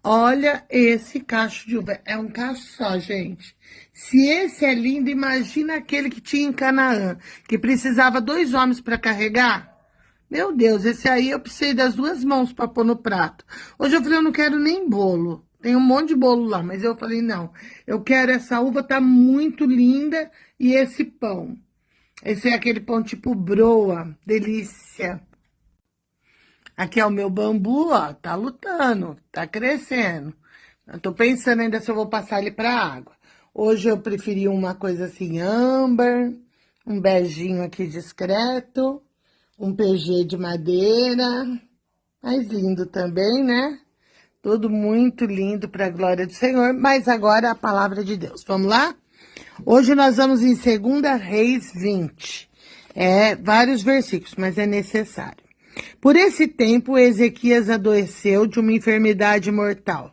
Olha esse cacho de uva. É um cacho só, gente. Se esse é lindo, imagina aquele que tinha em Canaã, que precisava 2 homens para carregar. Meu Deus, esse aí eu precisei das 2 mãos para pôr no prato. Hoje eu falei, eu não quero nem bolo. Tem um monte de bolo lá, mas eu falei, não. Eu quero essa uva, tá muito linda, e esse pão. Esse é aquele pão tipo broa, delícia. Aqui é o meu bambu, ó, tá lutando, tá crescendo. Eu tô pensando ainda se eu vou passar ele pra água. Hoje eu preferi uma coisa assim, âmbar, um beijinho aqui discreto, um PG de madeira, mais lindo também, né? Tudo muito lindo para a glória do Senhor, mas agora a palavra de Deus. Vamos lá? Hoje nós vamos em 2 Reis 20. Vários versículos, mas é necessário. Por esse tempo, Ezequias adoeceu de uma enfermidade mortal.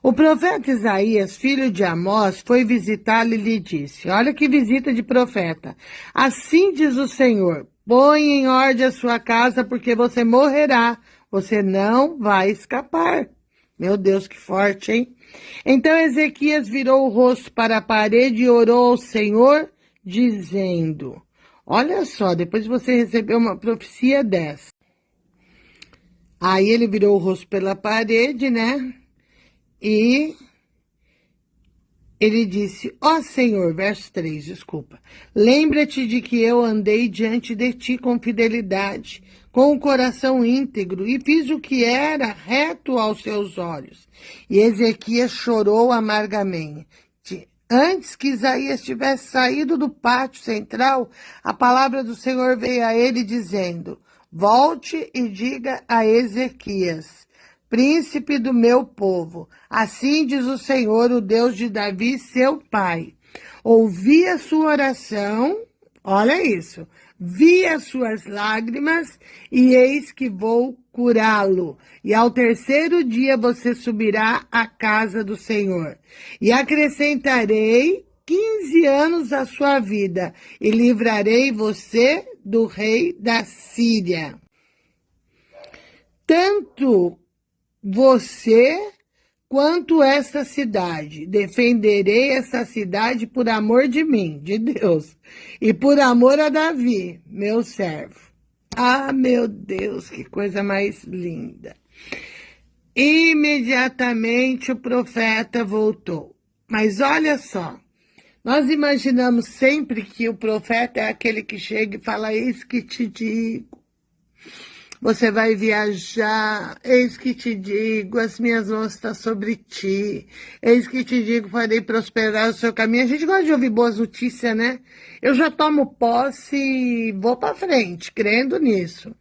O profeta Isaías, filho de Amós, foi visitá-lo e lhe disse, olha que visita de profeta. Assim diz o Senhor, põe em ordem a sua casa, porque você morrerá, você não vai escapar. Meu Deus, que forte, hein? Então Ezequias virou o rosto para a parede e orou ao Senhor, dizendo, olha só, depois você recebeu uma profecia dessa. Aí ele virou o rosto pela parede, né? E ele disse, ó Senhor, verso 3, desculpa, lembra-te de que eu andei diante de ti com fidelidade, com o coração íntegro, e fiz o que era reto aos seus olhos. E Ezequias chorou amargamente. Antes que Isaías tivesse saído do pátio central, a palavra do Senhor veio a ele dizendo, volte e diga a Ezequias, príncipe do meu povo, assim diz o Senhor, o Deus de Davi, seu pai. Ouvi a sua oração, olha isso, vi as suas lágrimas e eis que vou curá-lo. E ao 3º dia você subirá à casa do Senhor. E acrescentarei 15 anos à sua vida e livrarei você do rei da Síria. tanto você quanto esta cidade. Defenderei essa cidade por amor de mim, de Deus, e por amor a Davi, meu servo. Ah, meu Deus, que coisa mais linda. Imediatamente o profeta voltou. Mas olha só, nós imaginamos sempre que o profeta é aquele que chega e fala: eis que te digo, você vai viajar, eis que te digo, as minhas mãos estão sobre ti, eis que te digo, farei prosperar o seu caminho. A gente gosta de ouvir boas notícias, né? Eu já tomo posse e vou para frente, crendo nisso.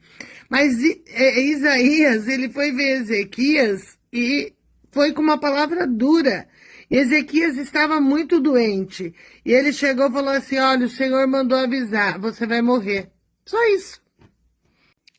Mas Isaías, ele foi ver Ezequias e foi com uma palavra dura. Ezequias estava muito doente. E ele chegou e falou assim: olha, o Senhor mandou avisar, você vai morrer. Só isso.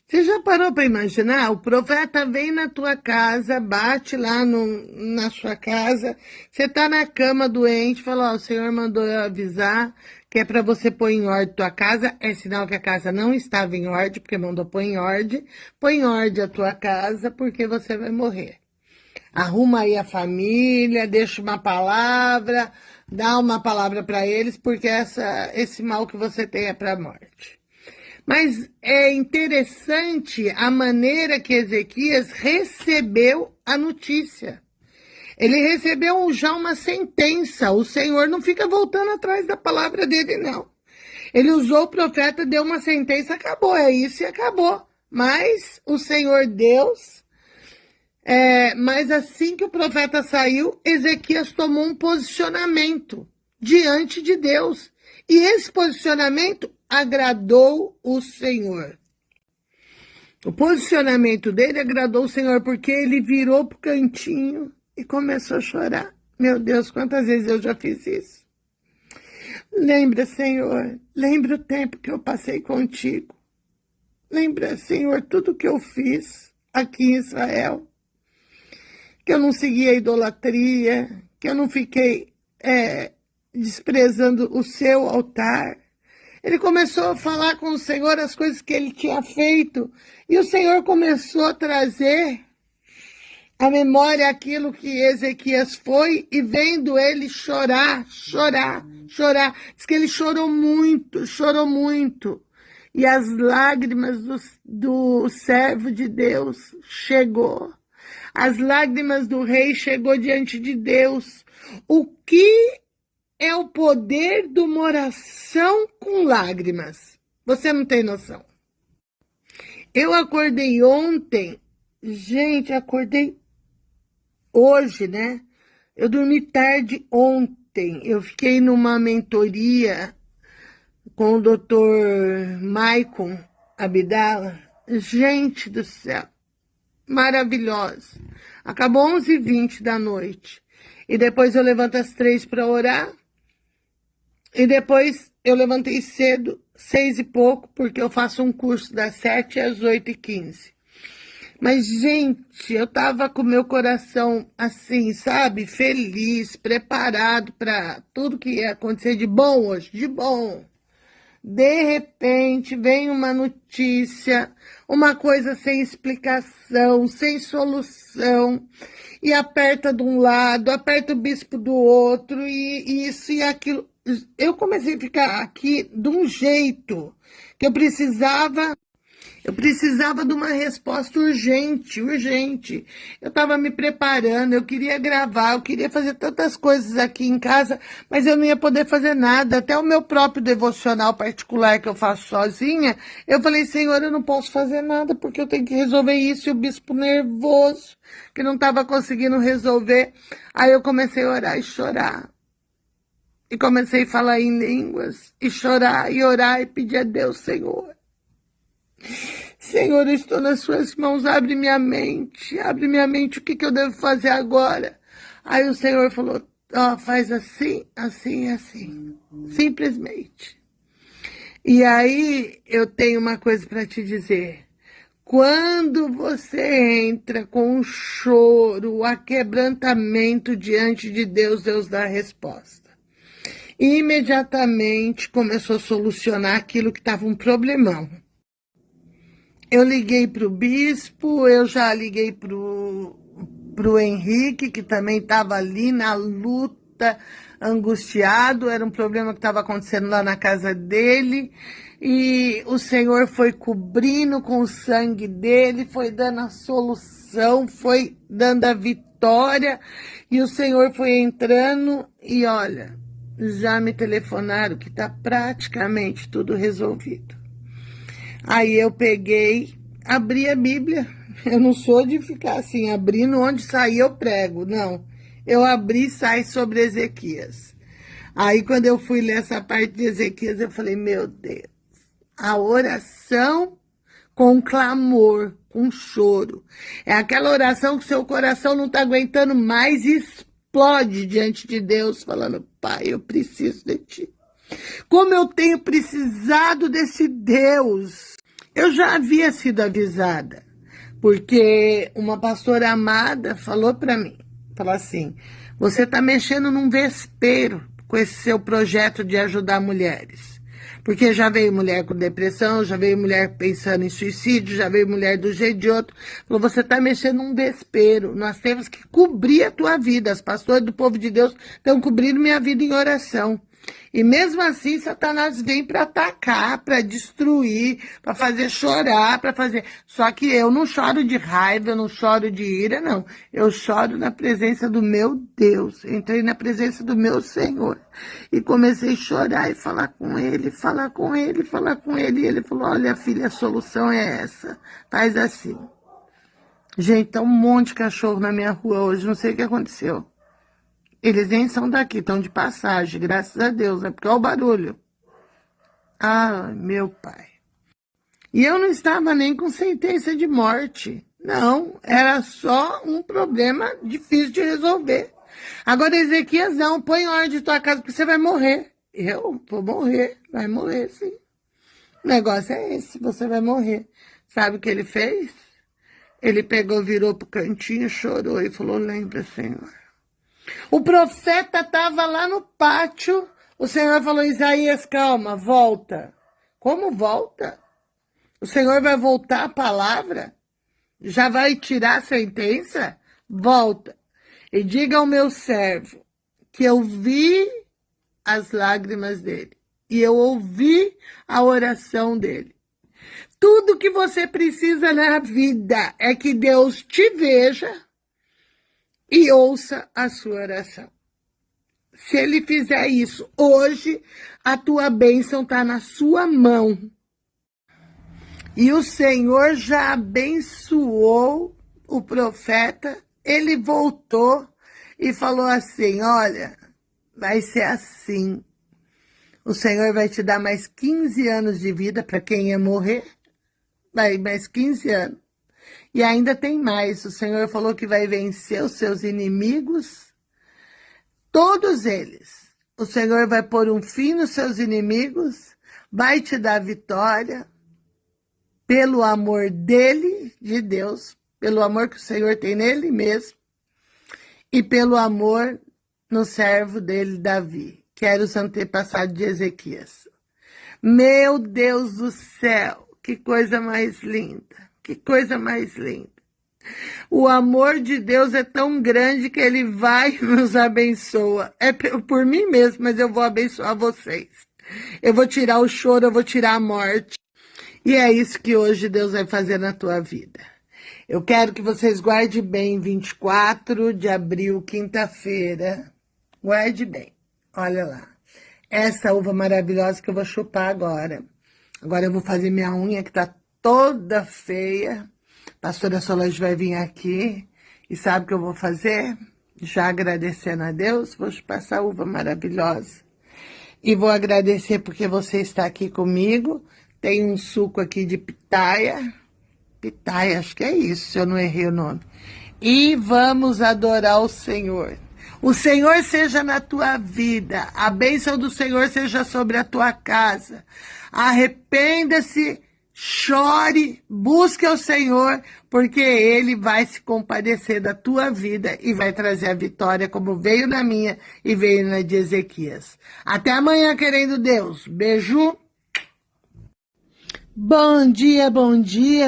Você já parou para imaginar? O profeta vem na tua casa, bate lá na sua casa, você está na cama doente, fala: ó, o Senhor mandou eu avisar que é para você pôr em ordem a tua casa. É sinal que a casa não estava em ordem, porque mandou pôr em ordem. Põe em ordem a tua casa, porque você vai morrer. Arruma aí a família, deixa uma palavra, dá uma palavra para eles, porque esse mal que você tem é para a morte. Mas é interessante a maneira que Ezequias recebeu a notícia. Ele recebeu já uma sentença. O Senhor não fica voltando atrás da palavra dele, não. Ele usou o profeta, deu uma sentença, acabou, é isso e acabou. Mas o Senhor Deus... mas assim que o profeta saiu, Ezequias tomou um posicionamento diante de Deus. E esse posicionamento agradou o Senhor. O posicionamento dele agradou o Senhor, porque ele virou para o cantinho e começou a chorar. Meu Deus, quantas vezes eu já fiz isso. Lembra, Senhor, lembra o tempo que eu passei contigo. Lembra, Senhor, tudo que eu fiz aqui em Israel. Que eu não segui a idolatria, que eu não fiquei desprezando o seu altar. Ele começou a falar com o Senhor as coisas que ele tinha feito. E o Senhor começou a trazer à memória aquilo que Ezequias foi, e vendo ele chorar. Diz que ele chorou muito. E as lágrimas do servo de Deus chegou. As lágrimas do rei chegou diante de Deus. O que é o poder de uma oração com lágrimas? Você não tem noção. Eu acordei ontem, gente, acordei hoje, né? Eu dormi tarde ontem. Eu fiquei numa mentoria com o Dr. Maicon Abdala. Gente do céu, maravilhosa. Acabou 11h20 da noite. E depois eu levanto às 3 para orar. E depois eu levantei cedo, 6 e pouco, porque eu faço um curso das 7 às 8h15. Mas, gente, eu tava com meu coração assim, sabe? Feliz, preparado para tudo que ia acontecer de bom hoje, de bom. De repente, vem uma notícia, uma coisa sem explicação, sem solução, e aperta de um lado, aperta o bispo do outro, e isso e aquilo. Eu comecei a ficar aqui de um jeito que eu precisava de uma resposta urgente. Eu estava me preparando, eu queria gravar, eu queria fazer tantas coisas aqui em casa, mas eu não ia poder fazer nada. Até o meu próprio devocional particular que eu faço sozinha, eu falei: Senhor, eu não posso fazer nada porque eu tenho que resolver isso. E o bispo nervoso, que não estava conseguindo resolver. Aí eu comecei a orar e chorar. E comecei a falar em línguas, e chorar, e orar, e pedir a Deus: Senhor, eu estou nas suas mãos, abre minha mente, o que eu devo fazer agora? Aí o Senhor falou: ó, faz assim, assim, assim, simplesmente. E aí eu tenho uma coisa para te dizer. Quando você entra com um choro, o aquebrantamento diante de Deus, Deus dá a resposta. E imediatamente começou a solucionar aquilo que estava um problemão. Eu liguei para o bispo, eu já liguei para o Henrique, que também estava ali na luta, angustiado, era um problema que estava acontecendo lá na casa dele, e o Senhor foi cobrindo com o sangue dele, foi dando a solução, foi dando a vitória, e o Senhor foi entrando, e olha, já me telefonaram que está praticamente tudo resolvido. Aí eu peguei, abri a Bíblia. Eu não sou de ficar assim, abrindo onde sair eu prego, não. Eu abri e saí sobre Ezequias. Aí quando eu fui ler essa parte de Ezequias, eu falei, meu Deus, a oração com clamor, com choro. É aquela oração que seu coração não está aguentando mais e explode diante de Deus, falando, Pai, eu preciso de Ti. Como eu tenho precisado desse Deus. Eu já havia sido avisada, porque uma pastora amada falou para mim, falou assim, você está mexendo num vespeiro com esse seu projeto de ajudar mulheres. Porque já veio mulher com depressão, já veio mulher pensando em suicídio, já veio mulher do jeito de outro. Falou, você está mexendo num vespeiro, nós temos que cobrir a tua vida. As pastoras do povo de Deus estão cobrindo minha vida em oração. E mesmo assim, Satanás vem para atacar, para destruir, para fazer chorar, para fazer... Só que eu não choro de raiva, eu não choro de ira, não. Eu choro na presença do meu Deus. Entrei na presença do meu Senhor. E comecei a chorar e falar com ele, falar com ele, falar com ele. E ele falou, olha, filha, a solução é essa. Faz assim. Gente, tá um monte de cachorro na minha rua hoje, não sei o que aconteceu. Eles nem são daqui, estão de passagem, graças a Deus, é porque olha o barulho. Ah, meu pai. E eu não estava nem com sentença de morte. Não, era só um problema difícil de resolver. Agora, Ezequias, não, põe em ordem de tua casa, porque você vai morrer. Eu vou morrer, vai morrer, sim. O negócio é esse, você vai morrer. Sabe o que ele fez? Ele pegou, virou pro cantinho, chorou e falou, lembra, Senhor. O profeta estava lá no pátio, o Senhor falou, Isaías, calma, volta. Como volta? O Senhor vai voltar a palavra? Já vai tirar a sentença? Volta. E diga ao meu servo que eu vi as lágrimas dele e eu ouvi a oração dele. Tudo que você precisa na vida é que Deus te veja e ouça a sua oração. Se ele fizer isso hoje, a tua bênção está na sua mão. E o Senhor já abençoou o profeta, ele voltou e falou assim, olha, vai ser assim. O Senhor vai te dar mais 15 anos de vida para quem ia morrer. Vai, mais 15 anos. E ainda tem mais, o Senhor falou que vai vencer os seus inimigos, todos eles. O Senhor vai pôr um fim nos seus inimigos, vai te dar vitória, pelo amor dele, de Deus, pelo amor que o Senhor tem nele mesmo, e pelo amor no servo dele, Davi, que era os antepassados de Ezequias. Meu Deus do céu, que coisa mais linda! Que coisa mais linda. O amor de Deus é tão grande que ele vai e nos abençoa. É por mim mesmo, mas eu vou abençoar vocês. Eu vou tirar o choro, eu vou tirar a morte. E é isso que hoje Deus vai fazer na tua vida. Eu quero que vocês guardem bem 24 de abril, quinta-feira. Guarde bem. Olha lá. Essa uva maravilhosa que eu vou chupar agora. Agora eu vou fazer minha unha que tá toda feia. A pastora Solange vai vir aqui e sabe o que eu vou fazer? Já agradecendo a Deus, vou chupar essa uva maravilhosa. E vou agradecer porque você está aqui comigo. Tem um suco aqui de pitaia. Pitaia, acho que é isso, se eu não errei o nome. E vamos adorar o Senhor. O Senhor seja na tua vida. A bênção do Senhor seja sobre a tua casa. Arrependa-se. Chore, busque o Senhor, porque Ele vai se compadecer da tua vida e vai trazer a vitória como veio na minha e veio na de Ezequias. Até amanhã, querendo Deus. Beijo. Bom dia,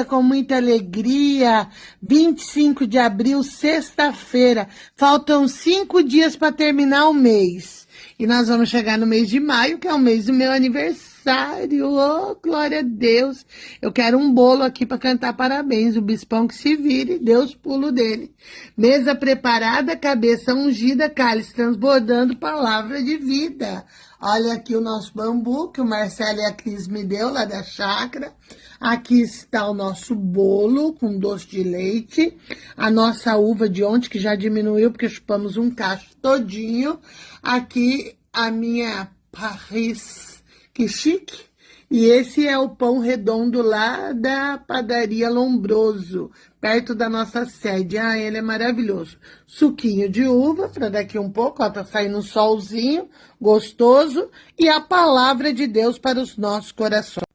com muita alegria. 25 de abril, sexta-feira. Faltam 5 dias para terminar o mês. E nós vamos chegar no mês de maio, que é o mês do meu aniversário. Oh, glória a Deus. Eu quero um bolo aqui para cantar parabéns. O bispão que se vire, Deus pulo dele. Mesa preparada, cabeça ungida, cálice transbordando, palavra de vida. Olha aqui o nosso bambu, que o Marcelo e a Cris me deu lá da chácara. Aqui está o nosso bolo com doce de leite. A nossa uva de ontem, que já diminuiu, porque chupamos um cacho todinho. Aqui a minha Paris, que chique. E esse é o pão redondo lá da padaria Lombroso, perto da nossa sede. Ah, ele é maravilhoso. Suquinho de uva, para daqui um pouco, ó, tá saindo um solzinho gostoso. E a palavra de Deus para os nossos corações.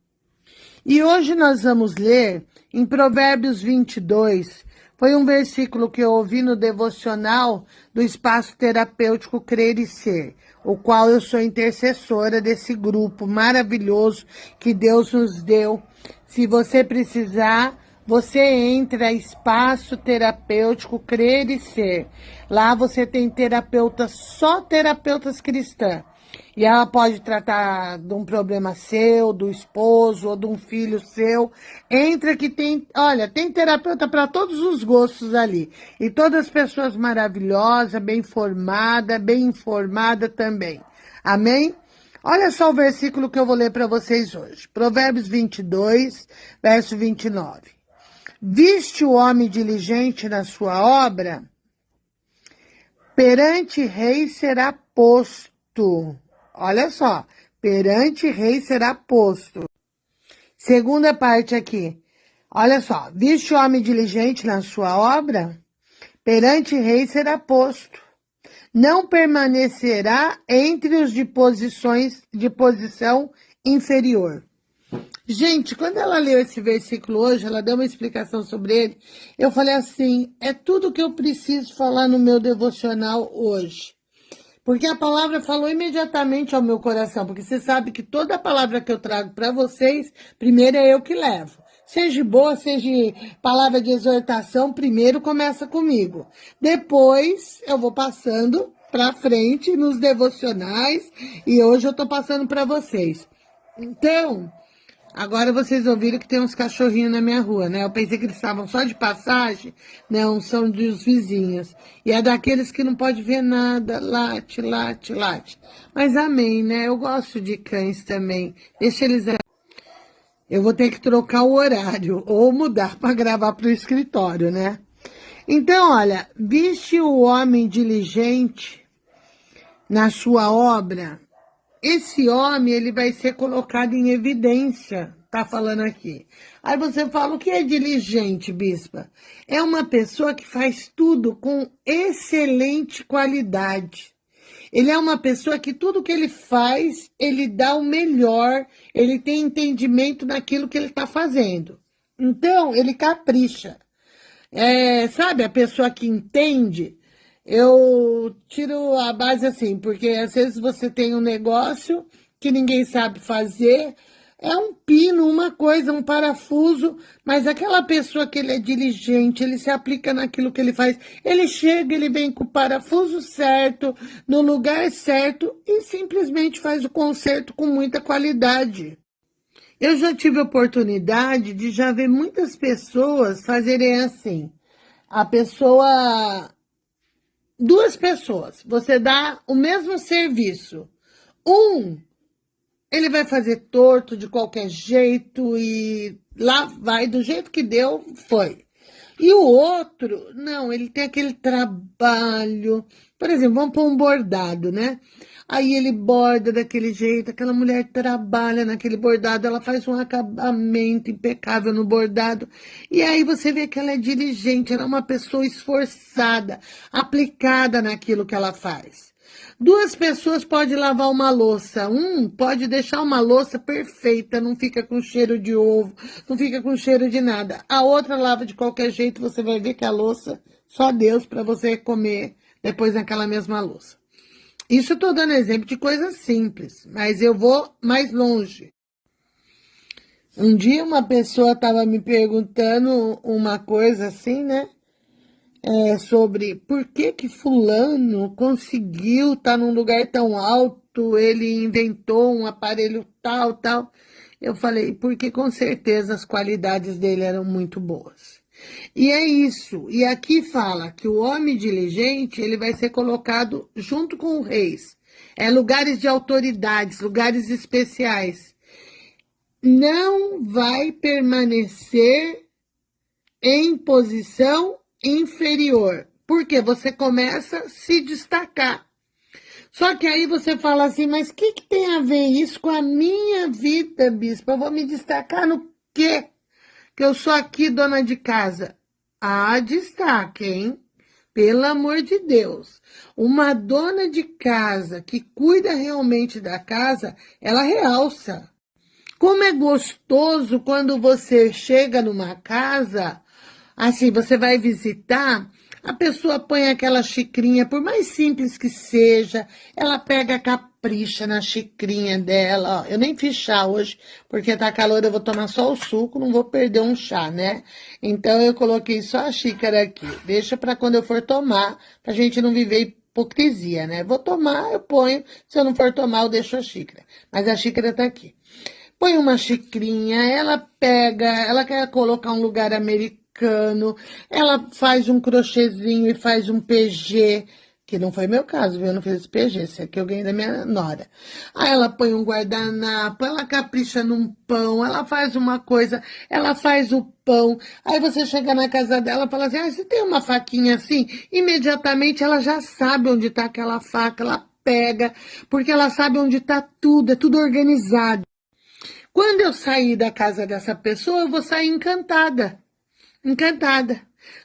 E hoje nós vamos ler em Provérbios 22. Foi um versículo que eu ouvi no devocional do Espaço Terapêutico Crer e Ser, o qual eu sou intercessora desse grupo maravilhoso que Deus nos deu. Se você precisar, você entra Espaço Terapêutico Crer e Ser. Lá você tem terapeutas, só terapeutas cristãs. E ela pode tratar de um problema seu, do esposo ou de um filho seu. Entra que tem, olha, tem terapeuta para todos os gostos ali. E todas as pessoas maravilhosas, bem formadas, bem informadas também. Amém? Olha só o versículo que eu vou ler para vocês hoje. Provérbios 22, verso 29. Viste o homem diligente na sua obra? Perante rei será posto. Olha só, perante rei será posto. Segunda parte aqui. Olha só, viste o homem diligente na sua obra? Perante rei será posto. Não permanecerá entre os de posição inferior. Gente, quando ela leu esse versículo hoje, ela deu uma explicação sobre ele. Eu falei assim, é tudo que eu preciso falar no meu devocional hoje. Porque a palavra falou imediatamente ao meu coração, porque você sabe que toda a palavra que eu trago para vocês, primeiro é eu que levo. Seja boa, seja palavra de exortação, primeiro começa comigo. Depois eu vou passando para frente nos devocionais e hoje eu estou passando para vocês. Então, agora vocês ouviram que tem uns cachorrinhos na minha rua, né? Eu pensei que eles estavam só de passagem. Não, são dos vizinhos. E é daqueles que não pode ver nada. Late, late, late. Mas amém, né? Eu gosto de cães também. Deixa eles... Eu vou ter que trocar o horário ou mudar para gravar para o escritório, né? Então, olha, viste o homem diligente na sua obra... Esse homem, ele vai ser colocado em evidência, tá falando aqui. Aí você fala, o que é diligente, bispa? É uma pessoa que faz tudo com excelente qualidade. Ele é uma pessoa que tudo que ele faz, ele dá o melhor, ele tem entendimento naquilo que ele está fazendo. Então, ele capricha. Sabe, a pessoa que entende... Eu tiro a base assim, porque às vezes você tem um negócio que ninguém sabe fazer, é um pino, uma coisa, um parafuso, mas aquela pessoa que ele é diligente, ele se aplica naquilo que ele faz, ele chega, ele vem com o parafuso certo, no lugar certo e simplesmente faz o conserto com muita qualidade. Eu já tive a oportunidade de já ver muitas pessoas fazerem assim. A pessoa... Duas pessoas, você dá o mesmo serviço. Ele vai fazer torto de qualquer jeito e lá vai, do jeito que deu, foi. E o outro, não, ele tem aquele trabalho. Por exemplo, vamos pôr um bordado, né? Aí ele borda daquele jeito, aquela mulher trabalha naquele bordado, ela faz um acabamento impecável no bordado. E aí você vê que ela é diligente, ela é uma pessoa esforçada, aplicada naquilo que ela faz. Duas pessoas podem lavar uma louça. Pode deixar uma louça perfeita, não fica com cheiro de ovo, não fica com cheiro de nada. A outra lava de qualquer jeito, você vai ver que a louça, só Deus para você comer depois naquela mesma louça. Isso eu estou dando exemplo de coisas simples, mas eu vou mais longe. Um dia uma pessoa estava me perguntando uma coisa assim, né? Sobre por que que fulano conseguiu estar num lugar tão alto, ele inventou um aparelho tal, tal. Eu falei, porque com certeza as qualidades dele eram muito boas. E é isso. E aqui fala que o homem diligente, ele vai ser colocado junto com os reis. É lugares de autoridades, lugares especiais. Não vai permanecer em posição inferior, porque você começa a se destacar. Só que aí você fala assim, mas o que tem a ver isso com a minha vida, bispo? Eu vou me destacar no quê? Que eu sou aqui dona de casa. Ah, destaque, hein? Pelo amor de Deus. Uma dona de casa que cuida realmente da casa, ela realça. Como é gostoso quando você chega numa casa, assim, você vai visitar, a pessoa põe aquela xicrinha, por mais simples que seja, ela pega, capricha na xicrinha dela. Ó, eu nem fiz chá hoje, porque tá calor, eu vou tomar só o suco, não vou perder um chá, né? Então eu coloquei só a xícara aqui. Deixa para quando eu for tomar, pra gente não viver hipocrisia, né? Vou tomar, eu ponho, se eu não for tomar, eu deixo a xícara. Mas a xícara tá aqui. Põe uma xicrinha, ela pega, ela quer colocar um lugar americano, ela faz um crochêzinho e faz um PG, que não foi meu caso, viu? Eu não fiz esse PG, esse aqui eu ganhei da minha nora. Aí ela põe um guardanapo, ela capricha num pão, ela faz uma coisa, ela faz o pão. Aí você chega na casa dela e fala assim, ah, você tem uma faquinha assim? Imediatamente ela já sabe onde está aquela faca, ela pega, porque ela sabe onde está tudo, é tudo organizado. Quando eu sair da casa dessa pessoa, eu vou sair encantada. Encantada.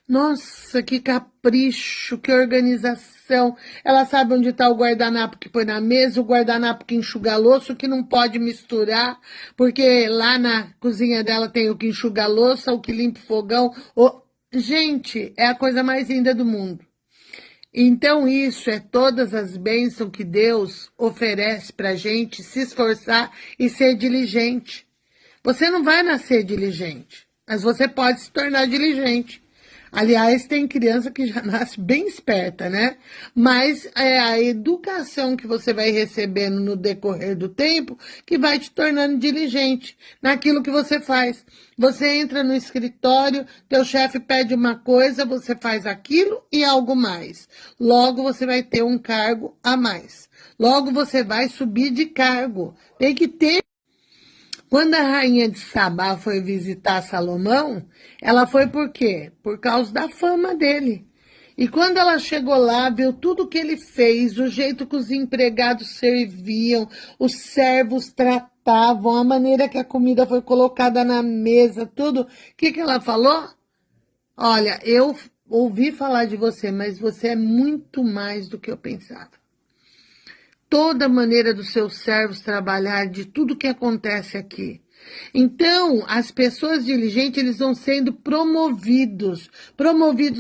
Nossa, que capricho, que organização. Ela sabe onde está o guardanapo que põe na mesa, o guardanapo que enxuga a louça, o que não pode misturar, porque lá na cozinha dela tem o que enxuga a louça, o que limpa o fogão. Gente, é a coisa mais linda do mundo. Então, isso é todas as bênçãos que Deus oferece para a gente se esforçar e ser diligente. Você não vai nascer diligente, mas você pode se tornar diligente. Aliás, tem criança que já nasce bem esperta, né? Mas é a educação que você vai recebendo no decorrer do tempo que vai te tornando diligente naquilo que você faz. Você entra no escritório, teu chefe pede uma coisa, você faz aquilo e algo mais. Logo você vai ter um cargo a mais. Logo você vai subir de cargo. Tem que ter. Quando a rainha de Sabá foi visitar Salomão, ela foi por quê? Por causa da fama dele. E quando ela chegou lá, viu tudo que ele fez, o jeito que os empregados serviam, os servos tratavam, a maneira que a comida foi colocada na mesa, tudo. O que ela falou? Olha, eu ouvi falar de você, mas você é muito mais do que eu pensava. Toda a maneira dos seus servos trabalhar, de tudo que acontece aqui. Então, as pessoas diligentes, eles vão sendo promovidos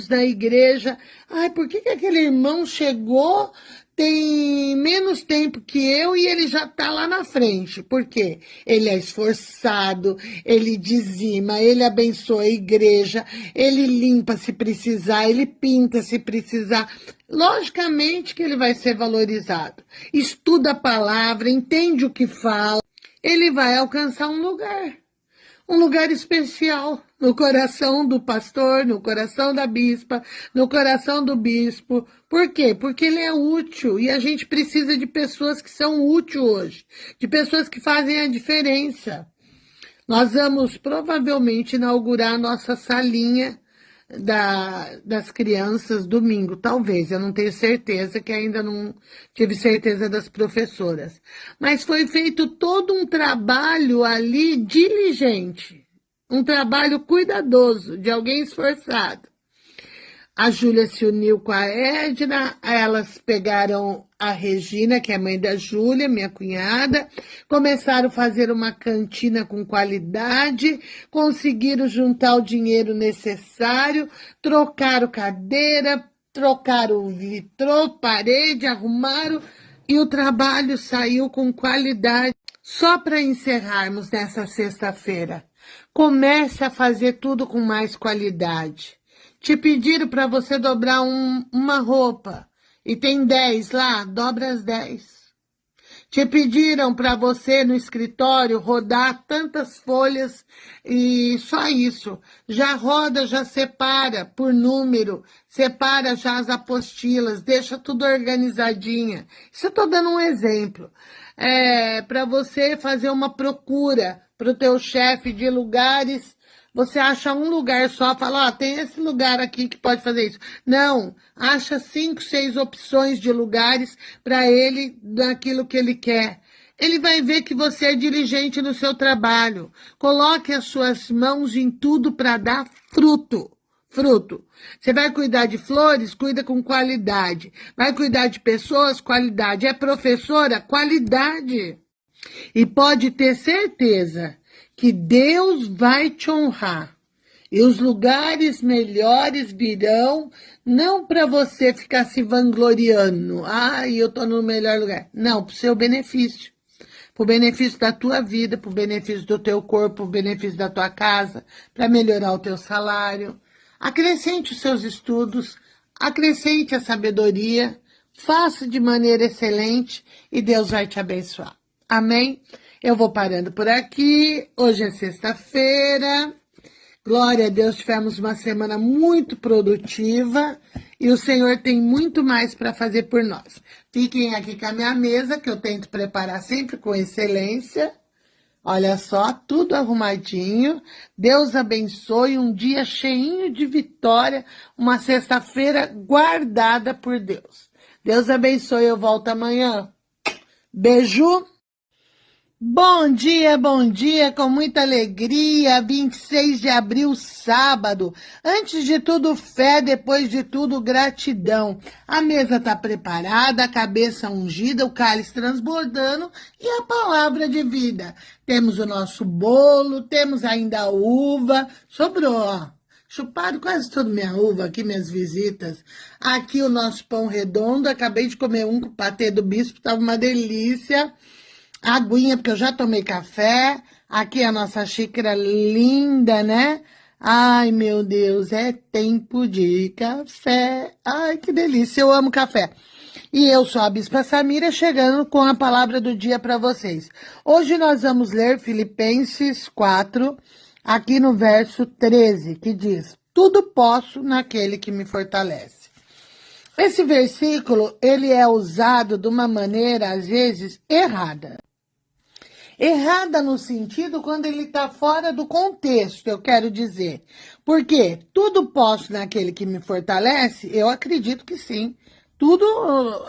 na igreja. Ai, por que aquele irmão chegou, tem menos tempo que eu e ele já está lá na frente? Por quê? Ele é esforçado, ele dizima, ele abençoa a igreja, ele limpa se precisar, ele pinta se precisar. Logicamente que ele vai ser valorizado. Estuda a palavra, entende o que fala, ele vai alcançar um lugar especial no coração do pastor, no coração da bispa, no coração do bispo. Por quê? Porque ele é útil e a gente precisa de pessoas que são úteis hoje, de pessoas que fazem a diferença. Nós vamos provavelmente inaugurar a nossa salinha das crianças domingo, talvez, eu não tenho certeza, que ainda não tive certeza das professoras. Mas foi feito todo um trabalho ali diligente, um trabalho cuidadoso, de alguém esforçado. A Júlia se uniu com a Edna, elas pegaram a Regina, que é a mãe da Júlia, minha cunhada, começaram a fazer uma cantina com qualidade, conseguiram juntar o dinheiro necessário, trocaram cadeira, trocaram vitrô, parede, arrumaram, e o trabalho saiu com qualidade. Só para encerrarmos nessa sexta-feira, comece a fazer tudo com mais qualidade. Te pediram para você dobrar uma roupa e tem 10 lá, dobra as 10. Te pediram para você no escritório rodar tantas folhas e só isso. Já roda, já separa por número, separa já as apostilas, deixa tudo organizadinha. Isso eu estou dando um exemplo. Para você fazer uma procura para o teu chefe de lugares. Você acha um lugar só, fala, tem esse lugar aqui que pode fazer isso. Não, acha 5, 6 opções de lugares para ele, daquilo que ele quer. Ele vai ver que você é diligente no seu trabalho. Coloque as suas mãos em tudo para dar fruto. Fruto. Você vai cuidar de flores? Cuida com qualidade. Vai cuidar de pessoas? Qualidade. É professora? Qualidade. E pode ter certeza que Deus vai te honrar. E os lugares melhores virão, não para você ficar se vangloriando. Eu estou no melhor lugar. Não, para o seu benefício. Para o benefício da tua vida, para o benefício do teu corpo, para o benefício da tua casa, para melhorar o teu salário. Acrescente os seus estudos, acrescente a sabedoria, faça de maneira excelente e Deus vai te abençoar. Amém? Eu vou parando por aqui. Hoje é sexta-feira. Glória a Deus, tivemos uma semana muito produtiva e o Senhor tem muito mais para fazer por nós. Fiquem aqui com a minha mesa, que eu tento preparar sempre com excelência. Olha só, tudo arrumadinho. Deus abençoe, um dia cheinho de vitória, uma sexta-feira guardada por Deus. Deus abençoe, eu volto amanhã. Beijo. Bom dia, com muita alegria, 26 de abril, sábado. Antes de tudo, fé, depois de tudo, gratidão. A mesa está preparada, a cabeça ungida, o cálice transbordando e a palavra de vida. Temos o nosso bolo, temos ainda a uva, sobrou, ó. Chuparam quase toda minha uva aqui, minhas visitas. Aqui o nosso pão redondo, acabei de comer um com o patê do bispo, estava uma delícia. Aguinha, porque eu já tomei café. Aqui a nossa xícara linda, né? Ai, meu Deus, é tempo de café. Ai, que delícia, eu amo café. E eu sou a Bispa Samira, chegando com a palavra do dia para vocês. Hoje nós vamos ler Filipenses 4, aqui no verso 13, que diz: tudo posso naquele que me fortalece. Esse versículo, ele é usado de uma maneira, às vezes, errada. Errada no sentido quando ele está fora do contexto, eu quero dizer. Porque tudo posso naquele que me fortalece? Eu acredito que sim. Tudo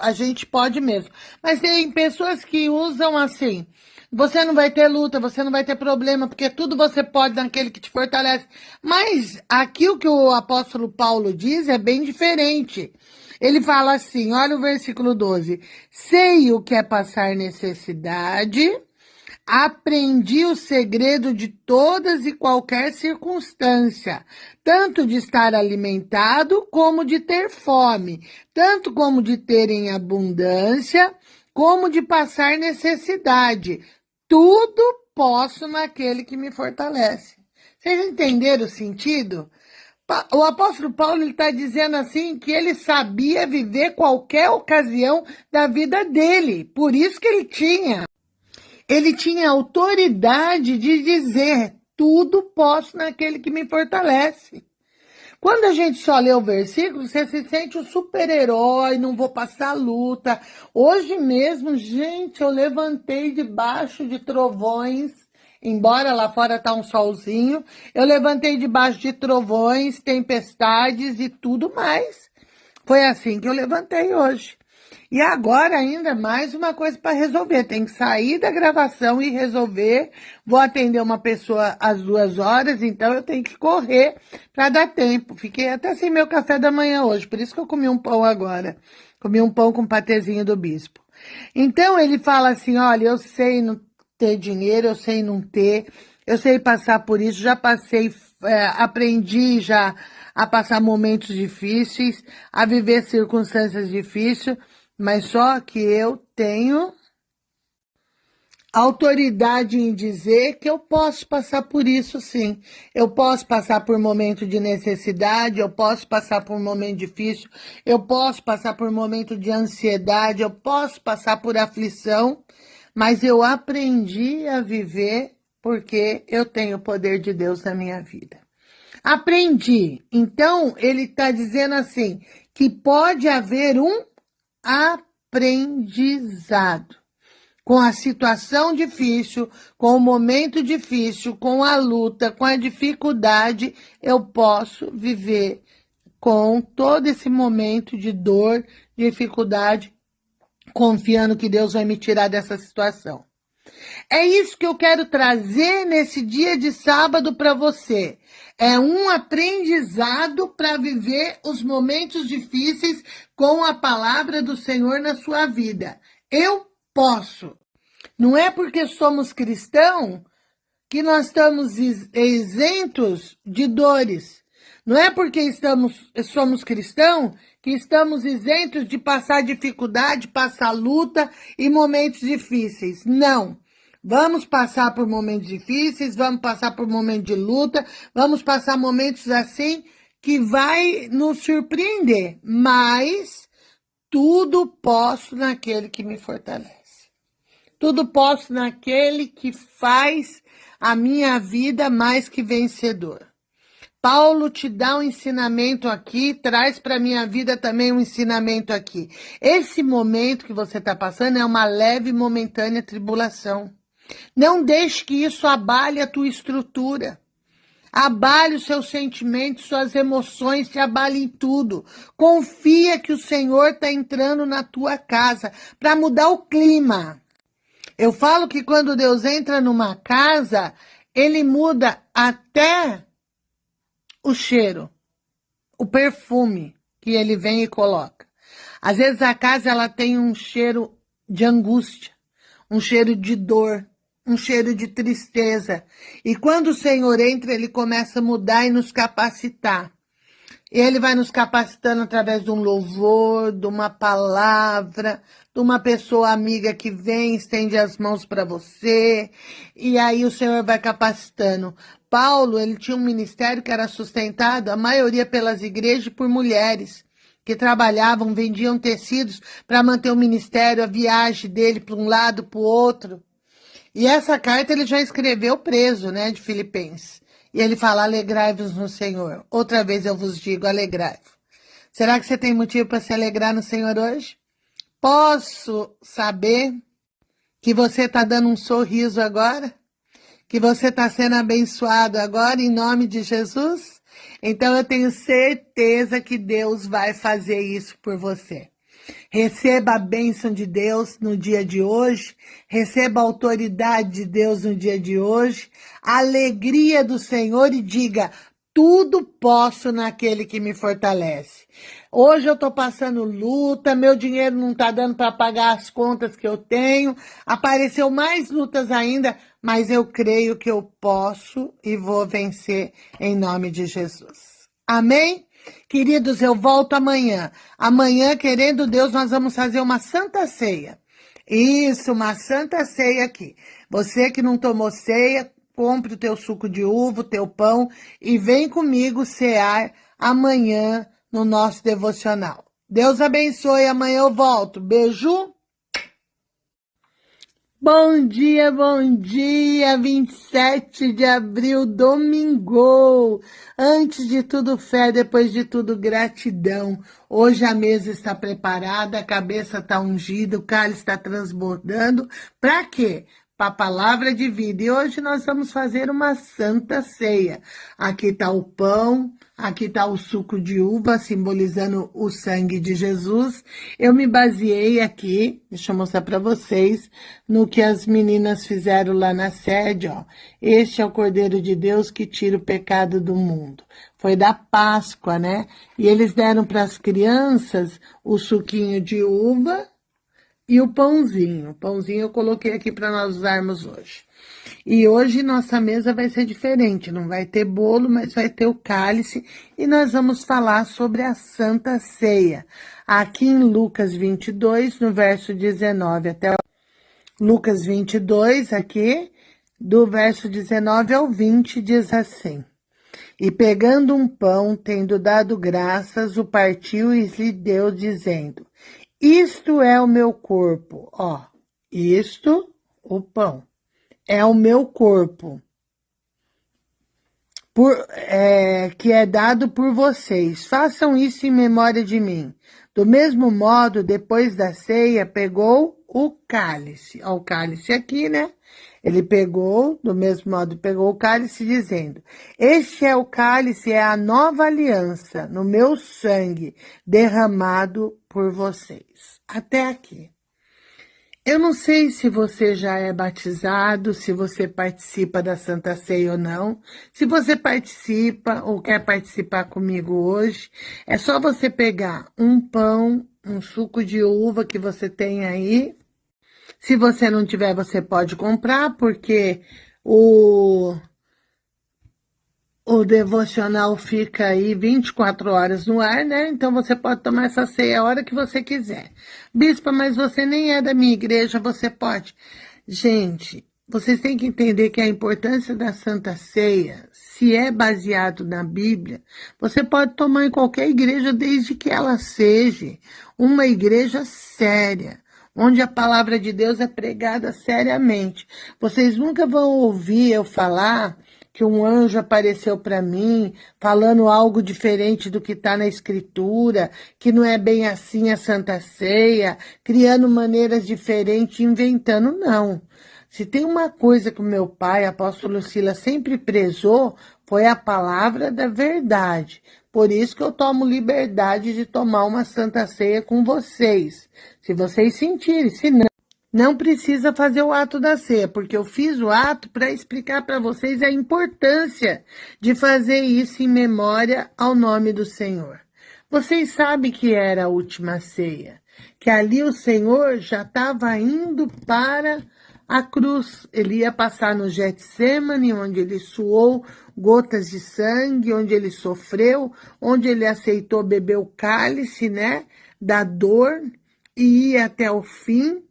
a gente pode mesmo. Mas tem pessoas que usam assim: você não vai ter luta, você não vai ter problema, porque tudo você pode naquele que te fortalece. Mas aqui o que o apóstolo Paulo diz é bem diferente. Ele fala assim, olha o versículo 12. Sei o que é passar necessidade, aprendi o segredo de todas e qualquer circunstância, tanto de estar alimentado como de ter fome, tanto como de ter em abundância, como de passar necessidade. Tudo posso naquele que me fortalece. Vocês entenderam o sentido? O apóstolo Paulo está dizendo assim que ele sabia viver qualquer ocasião da vida dele, por isso que ele tinha autoridade de dizer: tudo posso naquele que me fortalece. Quando a gente só lê o versículo, você se sente um super-herói, não vou passar luta. Hoje mesmo, gente, eu levantei debaixo de trovões, embora lá fora tá um solzinho, eu levantei debaixo de trovões, tempestades e tudo mais. Foi assim que eu levantei hoje. E agora ainda mais uma coisa para resolver. Tem que sair da gravação e resolver. Vou atender uma pessoa às 2 horas, então eu tenho que correr para dar tempo. Fiquei até sem meu café da manhã hoje, por isso que eu comi um pão agora. Comi um pão com patezinho do bispo. Então ele fala assim, olha, eu sei não ter dinheiro, eu sei não ter, eu sei passar por isso, já passei, aprendi já a passar momentos difíceis, a viver circunstâncias difíceis, mas só que eu tenho autoridade em dizer que eu posso passar por isso, sim. Eu posso passar por momento de necessidade, eu posso passar por um momento difícil, eu posso passar por um momento de ansiedade, eu posso passar por aflição, mas eu aprendi a viver porque eu tenho o poder de Deus na minha vida. Aprendi. Então, ele está dizendo assim, que pode haver um aprendizado. Com a situação difícil, com o momento difícil, com a luta, com a dificuldade, eu posso viver com todo esse momento de dor, dificuldade, confiando que Deus vai me tirar dessa situação. É isso que eu quero trazer nesse dia de sábado para você. É um aprendizado para viver os momentos difíceis com a palavra do Senhor na sua vida. Eu posso. Não é porque somos cristãos que nós estamos isentos de dores. Não é porque somos cristãos que estamos isentos de passar dificuldade, passar luta e momentos difíceis. Não. Vamos passar por momentos difíceis, vamos passar por momentos de luta, vamos passar momentos assim que vai nos surpreender. Mas tudo posso naquele que me fortalece. Tudo posso naquele que faz a minha vida mais que vencedor. Paulo te dá um ensinamento aqui, traz para a minha vida também um ensinamento aqui. Esse momento que você está passando é uma leve e momentânea tribulação. Não deixe que isso abale a tua estrutura. Abale os seus sentimentos, suas emoções, te abale em tudo. Confia que o Senhor está entrando na tua casa para mudar o clima. Eu falo que quando Deus entra numa casa, ele muda até o cheiro, o perfume que ele vem e coloca. Às vezes a casa ela tem um cheiro de angústia, um cheiro de dor, um cheiro de tristeza. E quando o Senhor entra, ele começa a mudar e nos capacitar. Ele vai nos capacitando através de um louvor, de uma palavra, de uma pessoa amiga que vem, estende as mãos para você, e aí o Senhor vai capacitando. Paulo, ele tinha um ministério que era sustentado, a maioria pelas igrejas, por mulheres que trabalhavam, vendiam tecidos para manter o ministério, a viagem dele para um lado, para o outro. E essa carta ele já escreveu preso, né, de Filipenses. E ele fala, alegrai-vos no Senhor. Outra vez eu vos digo, alegrai-vos. Será que você tem motivo para se alegrar no Senhor hoje? Posso saber que você está dando um sorriso agora? Que você está sendo abençoado agora em nome de Jesus? Então eu tenho certeza que Deus vai fazer isso por você. Receba a bênção de Deus no dia de hoje, receba a autoridade de Deus no dia de hoje, a alegria do Senhor e diga, tudo posso naquele que me fortalece. Hoje eu estou passando luta, meu dinheiro não está dando para pagar as contas que eu tenho, apareceu mais lutas ainda, mas eu creio que eu posso e vou vencer em nome de Jesus. Amém? Queridos, eu volto amanhã. Amanhã, querendo Deus, nós vamos fazer uma santa ceia. Isso, uma santa ceia aqui. Você que não tomou ceia, compre o teu suco de uva, o teu pão e vem comigo cear amanhã no nosso devocional. Deus abençoe, amanhã eu volto. Beijo. Bom dia, 27 de abril, domingo. Antes de tudo, fé, depois de tudo, gratidão. Hoje a mesa está preparada, a cabeça está ungida, o cálice está transbordando. Para quê? Para a palavra de vida. E hoje nós vamos fazer uma santa ceia. Aqui está o pão, aqui está o suco de uva, simbolizando o sangue de Jesus. Eu me baseei aqui, deixa eu mostrar para vocês, no que as meninas fizeram lá na sede, ó. Este é o Cordeiro de Deus que tira o pecado do mundo. Foi da Páscoa, né? E eles deram para as crianças o suquinho de uva e o pãozinho. O pãozinho eu coloquei aqui para nós usarmos hoje. E hoje nossa mesa vai ser diferente, não vai ter bolo, mas vai ter o cálice e nós vamos falar sobre a Santa Ceia. Aqui em Lucas 22, no verso 19 até Lucas 22, aqui, do verso 19 ao 20, diz assim: E pegando um pão, tendo dado graças, o partiu e lhe deu, dizendo: Isto é o meu corpo, ó, isto, o pão, é o meu corpo, que é dado por vocês. Façam isso em memória de mim. Do mesmo modo, depois da ceia, pegou o cálice. Ó, o cálice aqui, né? Ele pegou, do mesmo modo, pegou o cálice, dizendo: Este é o cálice, é a nova aliança, no meu sangue, derramado por vocês. Até aqui. Eu não sei se você já é batizado, se você participa da Santa Ceia ou não. Se você participa ou quer participar comigo hoje, é só você pegar um pão, um suco de uva que você tem aí. Se você não tiver, você pode comprar, porque o devocional fica aí 24 horas no ar, né? Então você pode tomar essa ceia a hora que você quiser. Bispa, mas você nem é da minha igreja, você pode. Gente, vocês têm que entender que a importância da Santa Ceia, se é baseado na Bíblia, você pode tomar em qualquer igreja, desde que ela seja uma igreja séria, onde a palavra de Deus é pregada seriamente. Vocês nunca vão ouvir eu falar que um anjo apareceu para mim, falando algo diferente do que está na Escritura, que não é bem assim a Santa Ceia, criando maneiras diferentes, inventando, não. Se tem uma coisa que o meu pai, apóstolo Silas, sempre prezou, foi a palavra da verdade. Por isso que eu tomo liberdade de tomar uma Santa Ceia com vocês. Se vocês sentirem, se não, não precisa fazer o ato da ceia, porque eu fiz o ato para explicar para vocês a importância de fazer isso em memória ao nome do Senhor. Vocês sabem que era a última ceia, que ali o Senhor já estava indo para a cruz. Ele ia passar no Getsemane, onde ele suou gotas de sangue, onde ele sofreu, onde ele aceitou beber o cálice, né, da dor e ir até o fim.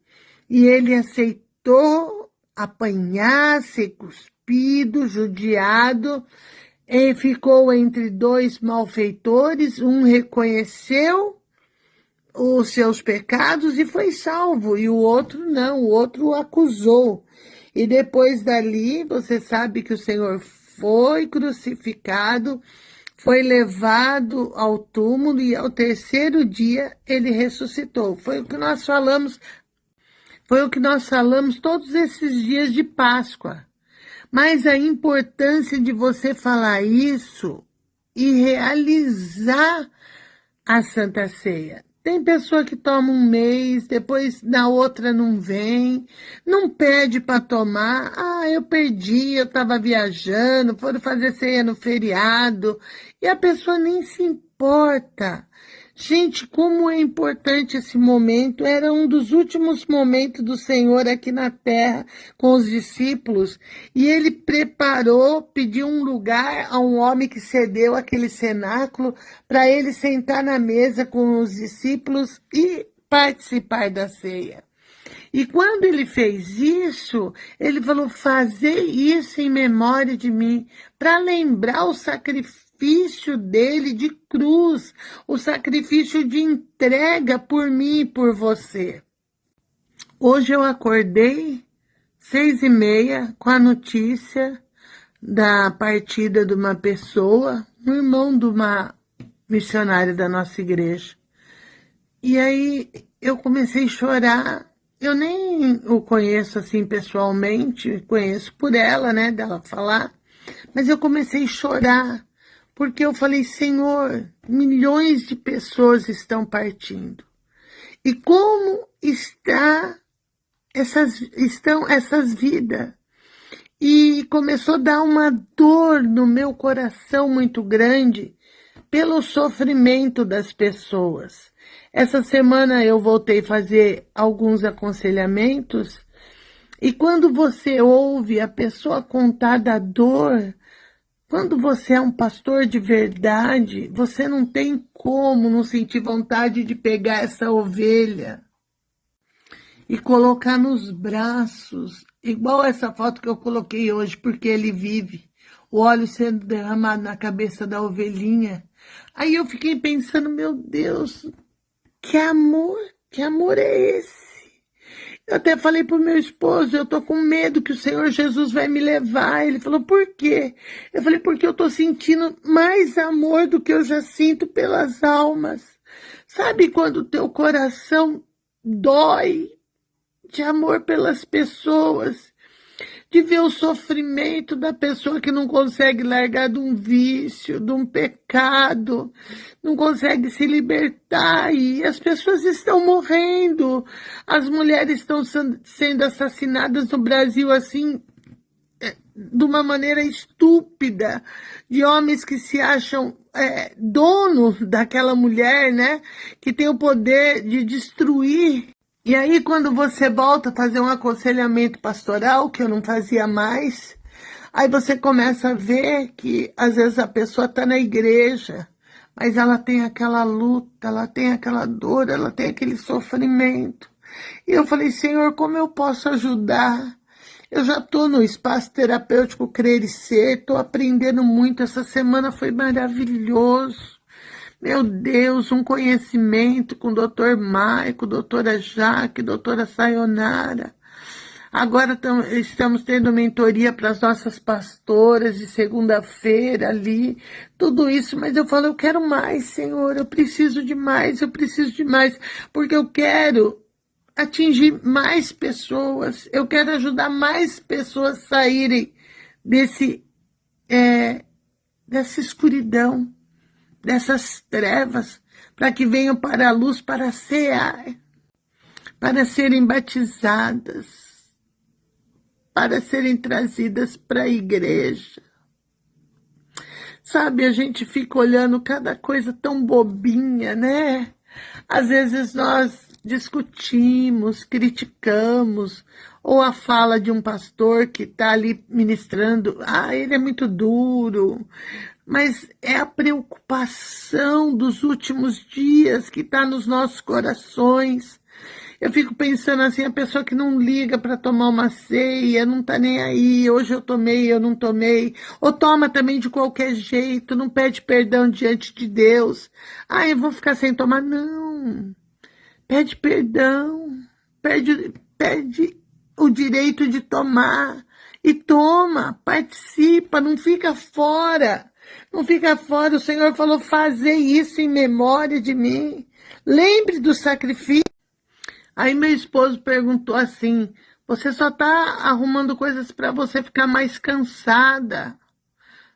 E ele aceitou apanhar, ser cuspido, judiado, e ficou entre dois malfeitores, um reconheceu os seus pecados e foi salvo, e o outro não, o outro o acusou. E depois dali, você sabe que o Senhor foi crucificado, foi levado ao túmulo e ao terceiro dia ele ressuscitou. Foi o que nós falamos todos esses dias de Páscoa. Mas a importância de você falar isso e realizar a Santa Ceia. Tem pessoa que toma um mês, depois na outra não vem, não pede para tomar. Ah, eu perdi, eu estava viajando, foram fazer ceia no feriado, e a pessoa nem se importa. Gente, como é importante esse momento, era um dos últimos momentos do Senhor aqui na terra com os discípulos, e ele preparou, pediu um lugar a um homem que cedeu aquele cenáculo para ele sentar na mesa com os discípulos e participar da ceia. E quando ele fez isso, ele falou: fazer isso em memória de mim, para lembrar o sacrifício dele de cruz, o sacrifício de entrega por mim e por você. Hoje eu acordei 6h30 com a notícia da partida de uma pessoa, um irmão de uma missionária da nossa igreja. E aí eu comecei a chorar. Eu nem o conheço assim pessoalmente, conheço por ela, né, dela falar, mas eu comecei a chorar, porque eu falei: Senhor, milhões de pessoas estão partindo. E como estão essas vidas? E começou a dar uma dor no meu coração muito grande pelo sofrimento das pessoas. Essa semana eu voltei a fazer alguns aconselhamentos, e quando você ouve a pessoa contar da dor, quando você é um pastor de verdade, você não tem como não sentir vontade de pegar essa ovelha e colocar nos braços, igual essa foto que eu coloquei hoje, porque ele vive, o óleo sendo derramado na cabeça da ovelhinha. Aí eu fiquei pensando, meu Deus, que amor é esse? Eu até falei pro meu esposo, eu tô com medo que o Senhor Jesus vai me levar. Ele falou, por quê? Eu falei, porque eu tô sentindo mais amor do que eu já sinto pelas almas. Sabe quando o teu coração dói de amor pelas pessoas, de ver o sofrimento da pessoa que não consegue largar de um vício, de um pecado, não consegue se libertar e as pessoas estão morrendo, as mulheres estão sendo assassinadas no Brasil assim, de uma maneira estúpida, de homens que se acham donos daquela mulher, né, que tem o poder de destruir. E aí, quando você volta a fazer um aconselhamento pastoral, que eu não fazia mais, aí você começa a ver que, às vezes, a pessoa está na igreja, mas ela tem aquela luta, ela tem aquela dor, ela tem aquele sofrimento. E eu falei, Senhor, como eu posso ajudar? Eu já estou no espaço terapêutico Crer e Ser, estou aprendendo muito, essa semana foi maravilhoso. Meu Deus, um conhecimento com o doutor Maico, doutora Jaque, doutora Sayonara. Agora estamos tendo mentoria para as nossas pastoras de segunda-feira ali, tudo isso, mas eu falo, eu quero mais, Senhor, eu preciso de mais, porque eu quero atingir mais pessoas, eu quero ajudar mais pessoas a saírem dessa escuridão, dessas trevas, para que venham para a luz, para cear, para serem batizadas, para serem trazidas para a igreja. Sabe, a gente fica olhando cada coisa tão bobinha, né? Às vezes nós discutimos, criticamos, ou a fala de um pastor que está ali ministrando, ele é muito duro, mas é a preocupação dos últimos dias que está nos nossos corações. Eu fico pensando assim, a pessoa que não liga para tomar uma ceia, não está nem aí, hoje eu tomei, eu não tomei, ou toma também de qualquer jeito, não pede perdão diante de Deus. Eu vou ficar sem tomar. Não, pede perdão, pede o direito de tomar, e toma, participa, não fica fora. Não fica fora, o Senhor falou, fazer isso em memória de mim. Lembre do sacrifício. Aí meu esposo perguntou assim, você só está arrumando coisas para você ficar mais cansada,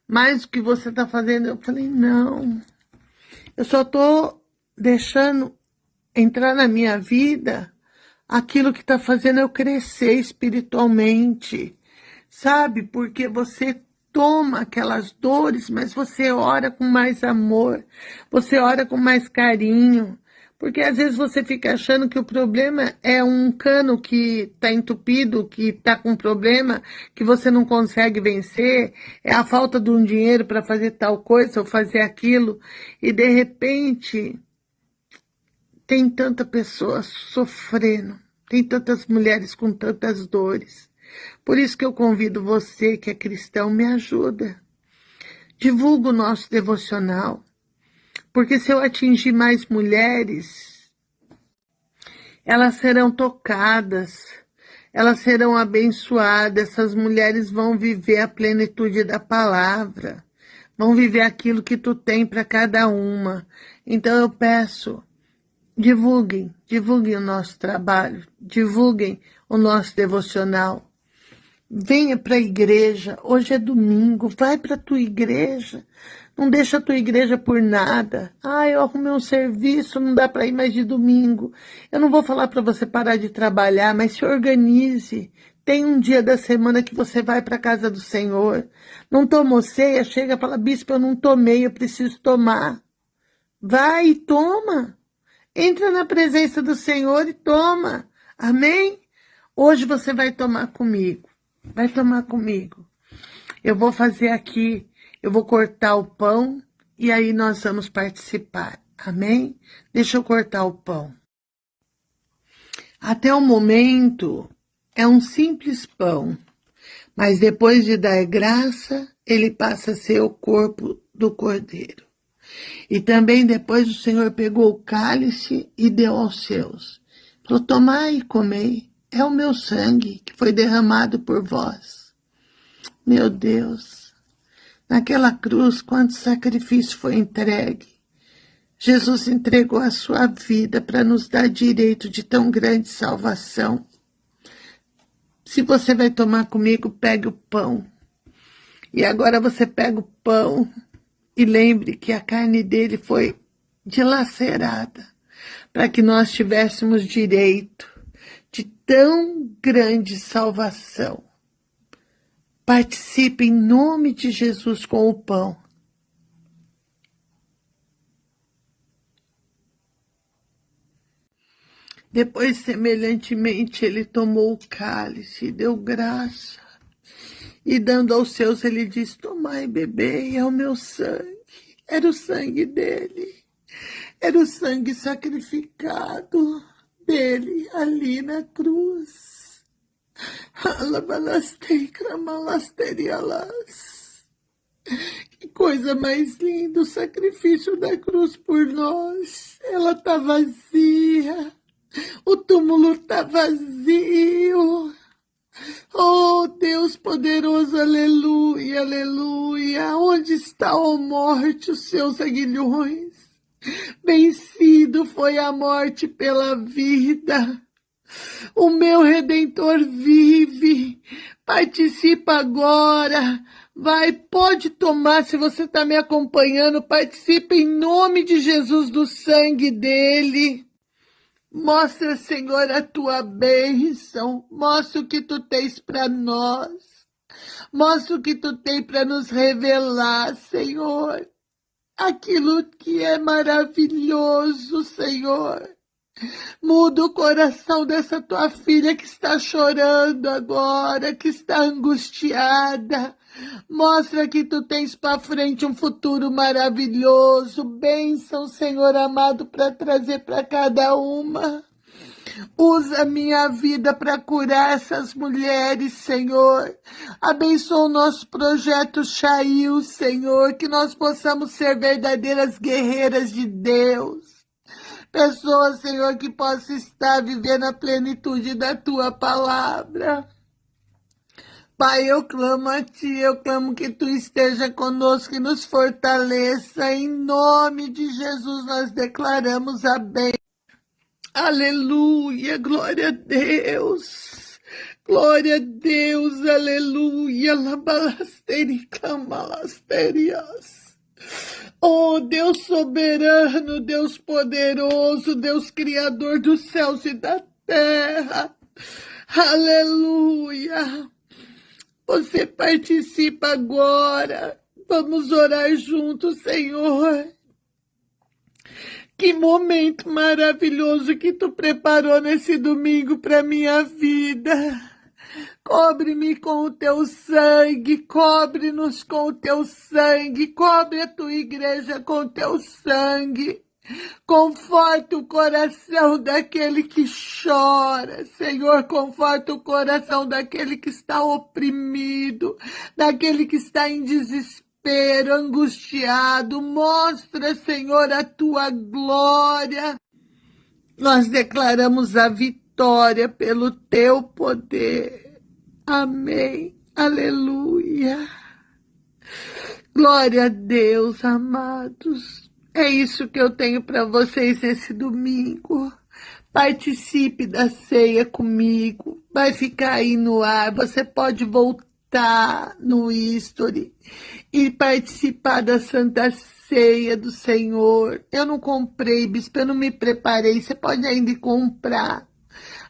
mais do que você está fazendo? Eu falei, não, eu só estou deixando entrar na minha vida aquilo que está fazendo eu crescer espiritualmente, sabe? Porque você toma aquelas dores, mas você ora com mais amor, você ora com mais carinho, porque às vezes você fica achando que o problema é um cano que está entupido, que está com problema, que você não consegue vencer, é a falta de um dinheiro para fazer tal coisa ou fazer aquilo, e de repente tem tanta pessoa sofrendo, tem tantas mulheres com tantas dores. Por isso que eu convido você que é cristão, me ajuda. Divulga o nosso devocional. Porque se eu atingir mais mulheres, elas serão tocadas, elas serão abençoadas, essas mulheres vão viver a plenitude da palavra, vão viver aquilo que tu tem para cada uma. Então eu peço, divulguem o nosso trabalho, divulguem o nosso devocional. Venha para a igreja, hoje é domingo, vai para a tua igreja, não deixa a tua igreja por nada. Eu arrumei um serviço, não dá para ir mais de domingo. Eu não vou falar para você parar de trabalhar, mas se organize. Tem um dia da semana que você vai para a casa do Senhor. Não tomou ceia, chega e fala, bispo, eu não tomei, eu preciso tomar. Vai e toma. Entra na presença do Senhor e toma. Amém? Hoje você vai tomar comigo. Vai tomar comigo. Eu vou fazer aqui, eu vou cortar o pão e aí nós vamos participar. Amém? Deixa eu cortar o pão. Até o momento é um simples pão, mas depois de dar graça, ele passa a ser o corpo do Cordeiro. E também depois o Senhor pegou o cálice e deu aos seus. Falou, tomai e comei, é o meu sangue que foi derramado por vós. Meu Deus, naquela cruz, quanto sacrifício foi entregue. Jesus entregou a sua vida para nos dar direito de tão grande salvação. Se você vai tomar comigo, pegue o pão. E agora você pega o pão e lembre que a carne dele foi dilacerada para que nós tivéssemos direito de tão grande salvação. Participe em nome de Jesus com o pão. Depois, semelhantemente, ele tomou o cálice, deu graça, e dando aos seus, ele disse, tomai e bebei, é o meu sangue. Era o sangue dele, era o sangue sacrificado dele ali na cruz. Que coisa mais linda, o sacrifício da cruz por nós. Ela está vazia. O túmulo está vazio. Oh, Deus poderoso, aleluia, aleluia. Onde está, ó morte, os seus aguilhões? Vencido foi a morte pela vida. O meu Redentor vive. Participa agora. Vai, pode tomar, se você está me acompanhando, participa em nome de Jesus do sangue dele. Mostra, Senhor, a tua bênção. Mostra o que tu tens para nós. Mostra o que tu tens para nos revelar, Senhor. Aquilo que é maravilhoso, Senhor. Muda o coração dessa tua filha que está chorando agora, que está angustiada. Mostra que tu tens para frente um futuro maravilhoso. Bênção, Senhor amado, para trazer para cada uma. Usa a minha vida para curar essas mulheres, Senhor. Abençoa o nosso projeto Chail, Senhor, que nós possamos ser verdadeiras guerreiras de Deus. Pessoas, Senhor, que possam estar vivendo a plenitude da tua palavra. Pai, eu clamo a ti, eu clamo que tu esteja conosco e nos fortaleça. Em nome de Jesus nós declaramos a bênção. Aleluia, glória a Deus. Glória a Deus, aleluia. Labalasterias. Oh, Deus soberano, Deus poderoso, Deus criador dos céus e da terra. Aleluia. Você participa agora. Vamos orar juntos, Senhor. Que momento maravilhoso que tu preparou nesse domingo para minha vida. Cobre-me com o teu sangue, cobre-nos com o teu sangue, cobre a tua igreja com o teu sangue. Conforta o coração daquele que chora, Senhor, conforta o coração daquele que está oprimido, daquele que está em desespero, angustiado. Mostra, Senhor, a tua glória. Nós declaramos a vitória pelo teu poder. Amém. Aleluia. Glória a Deus, amados. É isso que eu tenho para vocês esse domingo. Participe da ceia comigo. Vai ficar aí no ar. Você pode voltar no history e participar da Santa Ceia do Senhor. Eu não comprei, bispo, eu não me preparei. Você pode ainda ir comprar.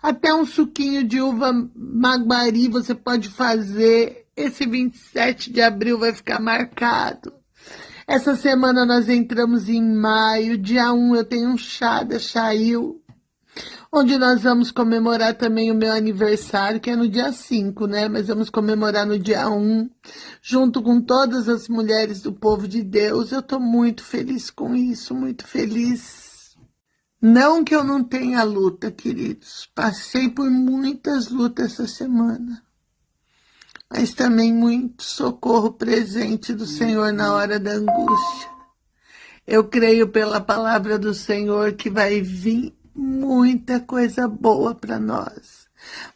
Até um suquinho de uva maguari você pode fazer. Esse 27 de abril vai ficar marcado. Essa semana nós entramos em maio. Dia 1 eu tenho um chá da Chail, onde nós vamos comemorar também o meu aniversário, que é no dia 5, né? Mas vamos comemorar no dia 1, junto com todas as mulheres do povo de Deus. Eu estou muito feliz com isso, muito feliz. Não que eu não tenha luta, queridos. Passei por muitas lutas essa semana. Mas também muito socorro presente do Senhor na hora da angústia. Eu creio pela palavra do Senhor que vai vir muita coisa boa para nós.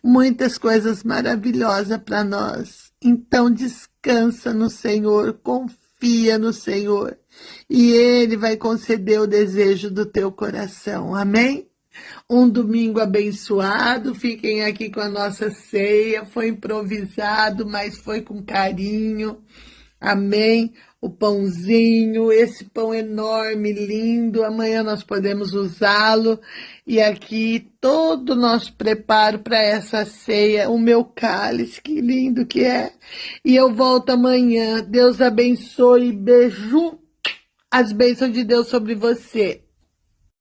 Muitas coisas maravilhosas para nós. Então descansa no Senhor, confia no Senhor. E Ele vai conceder o desejo do teu coração. Amém? Um domingo abençoado, fiquem aqui com a nossa ceia, foi improvisado, mas foi com carinho, amém? O pãozinho, esse pão enorme, lindo, amanhã nós podemos usá-lo, e aqui todo o nosso preparo para essa ceia, o meu cálice, que lindo que é, e eu volto amanhã, Deus abençoe, beijo, as bênçãos de Deus sobre você.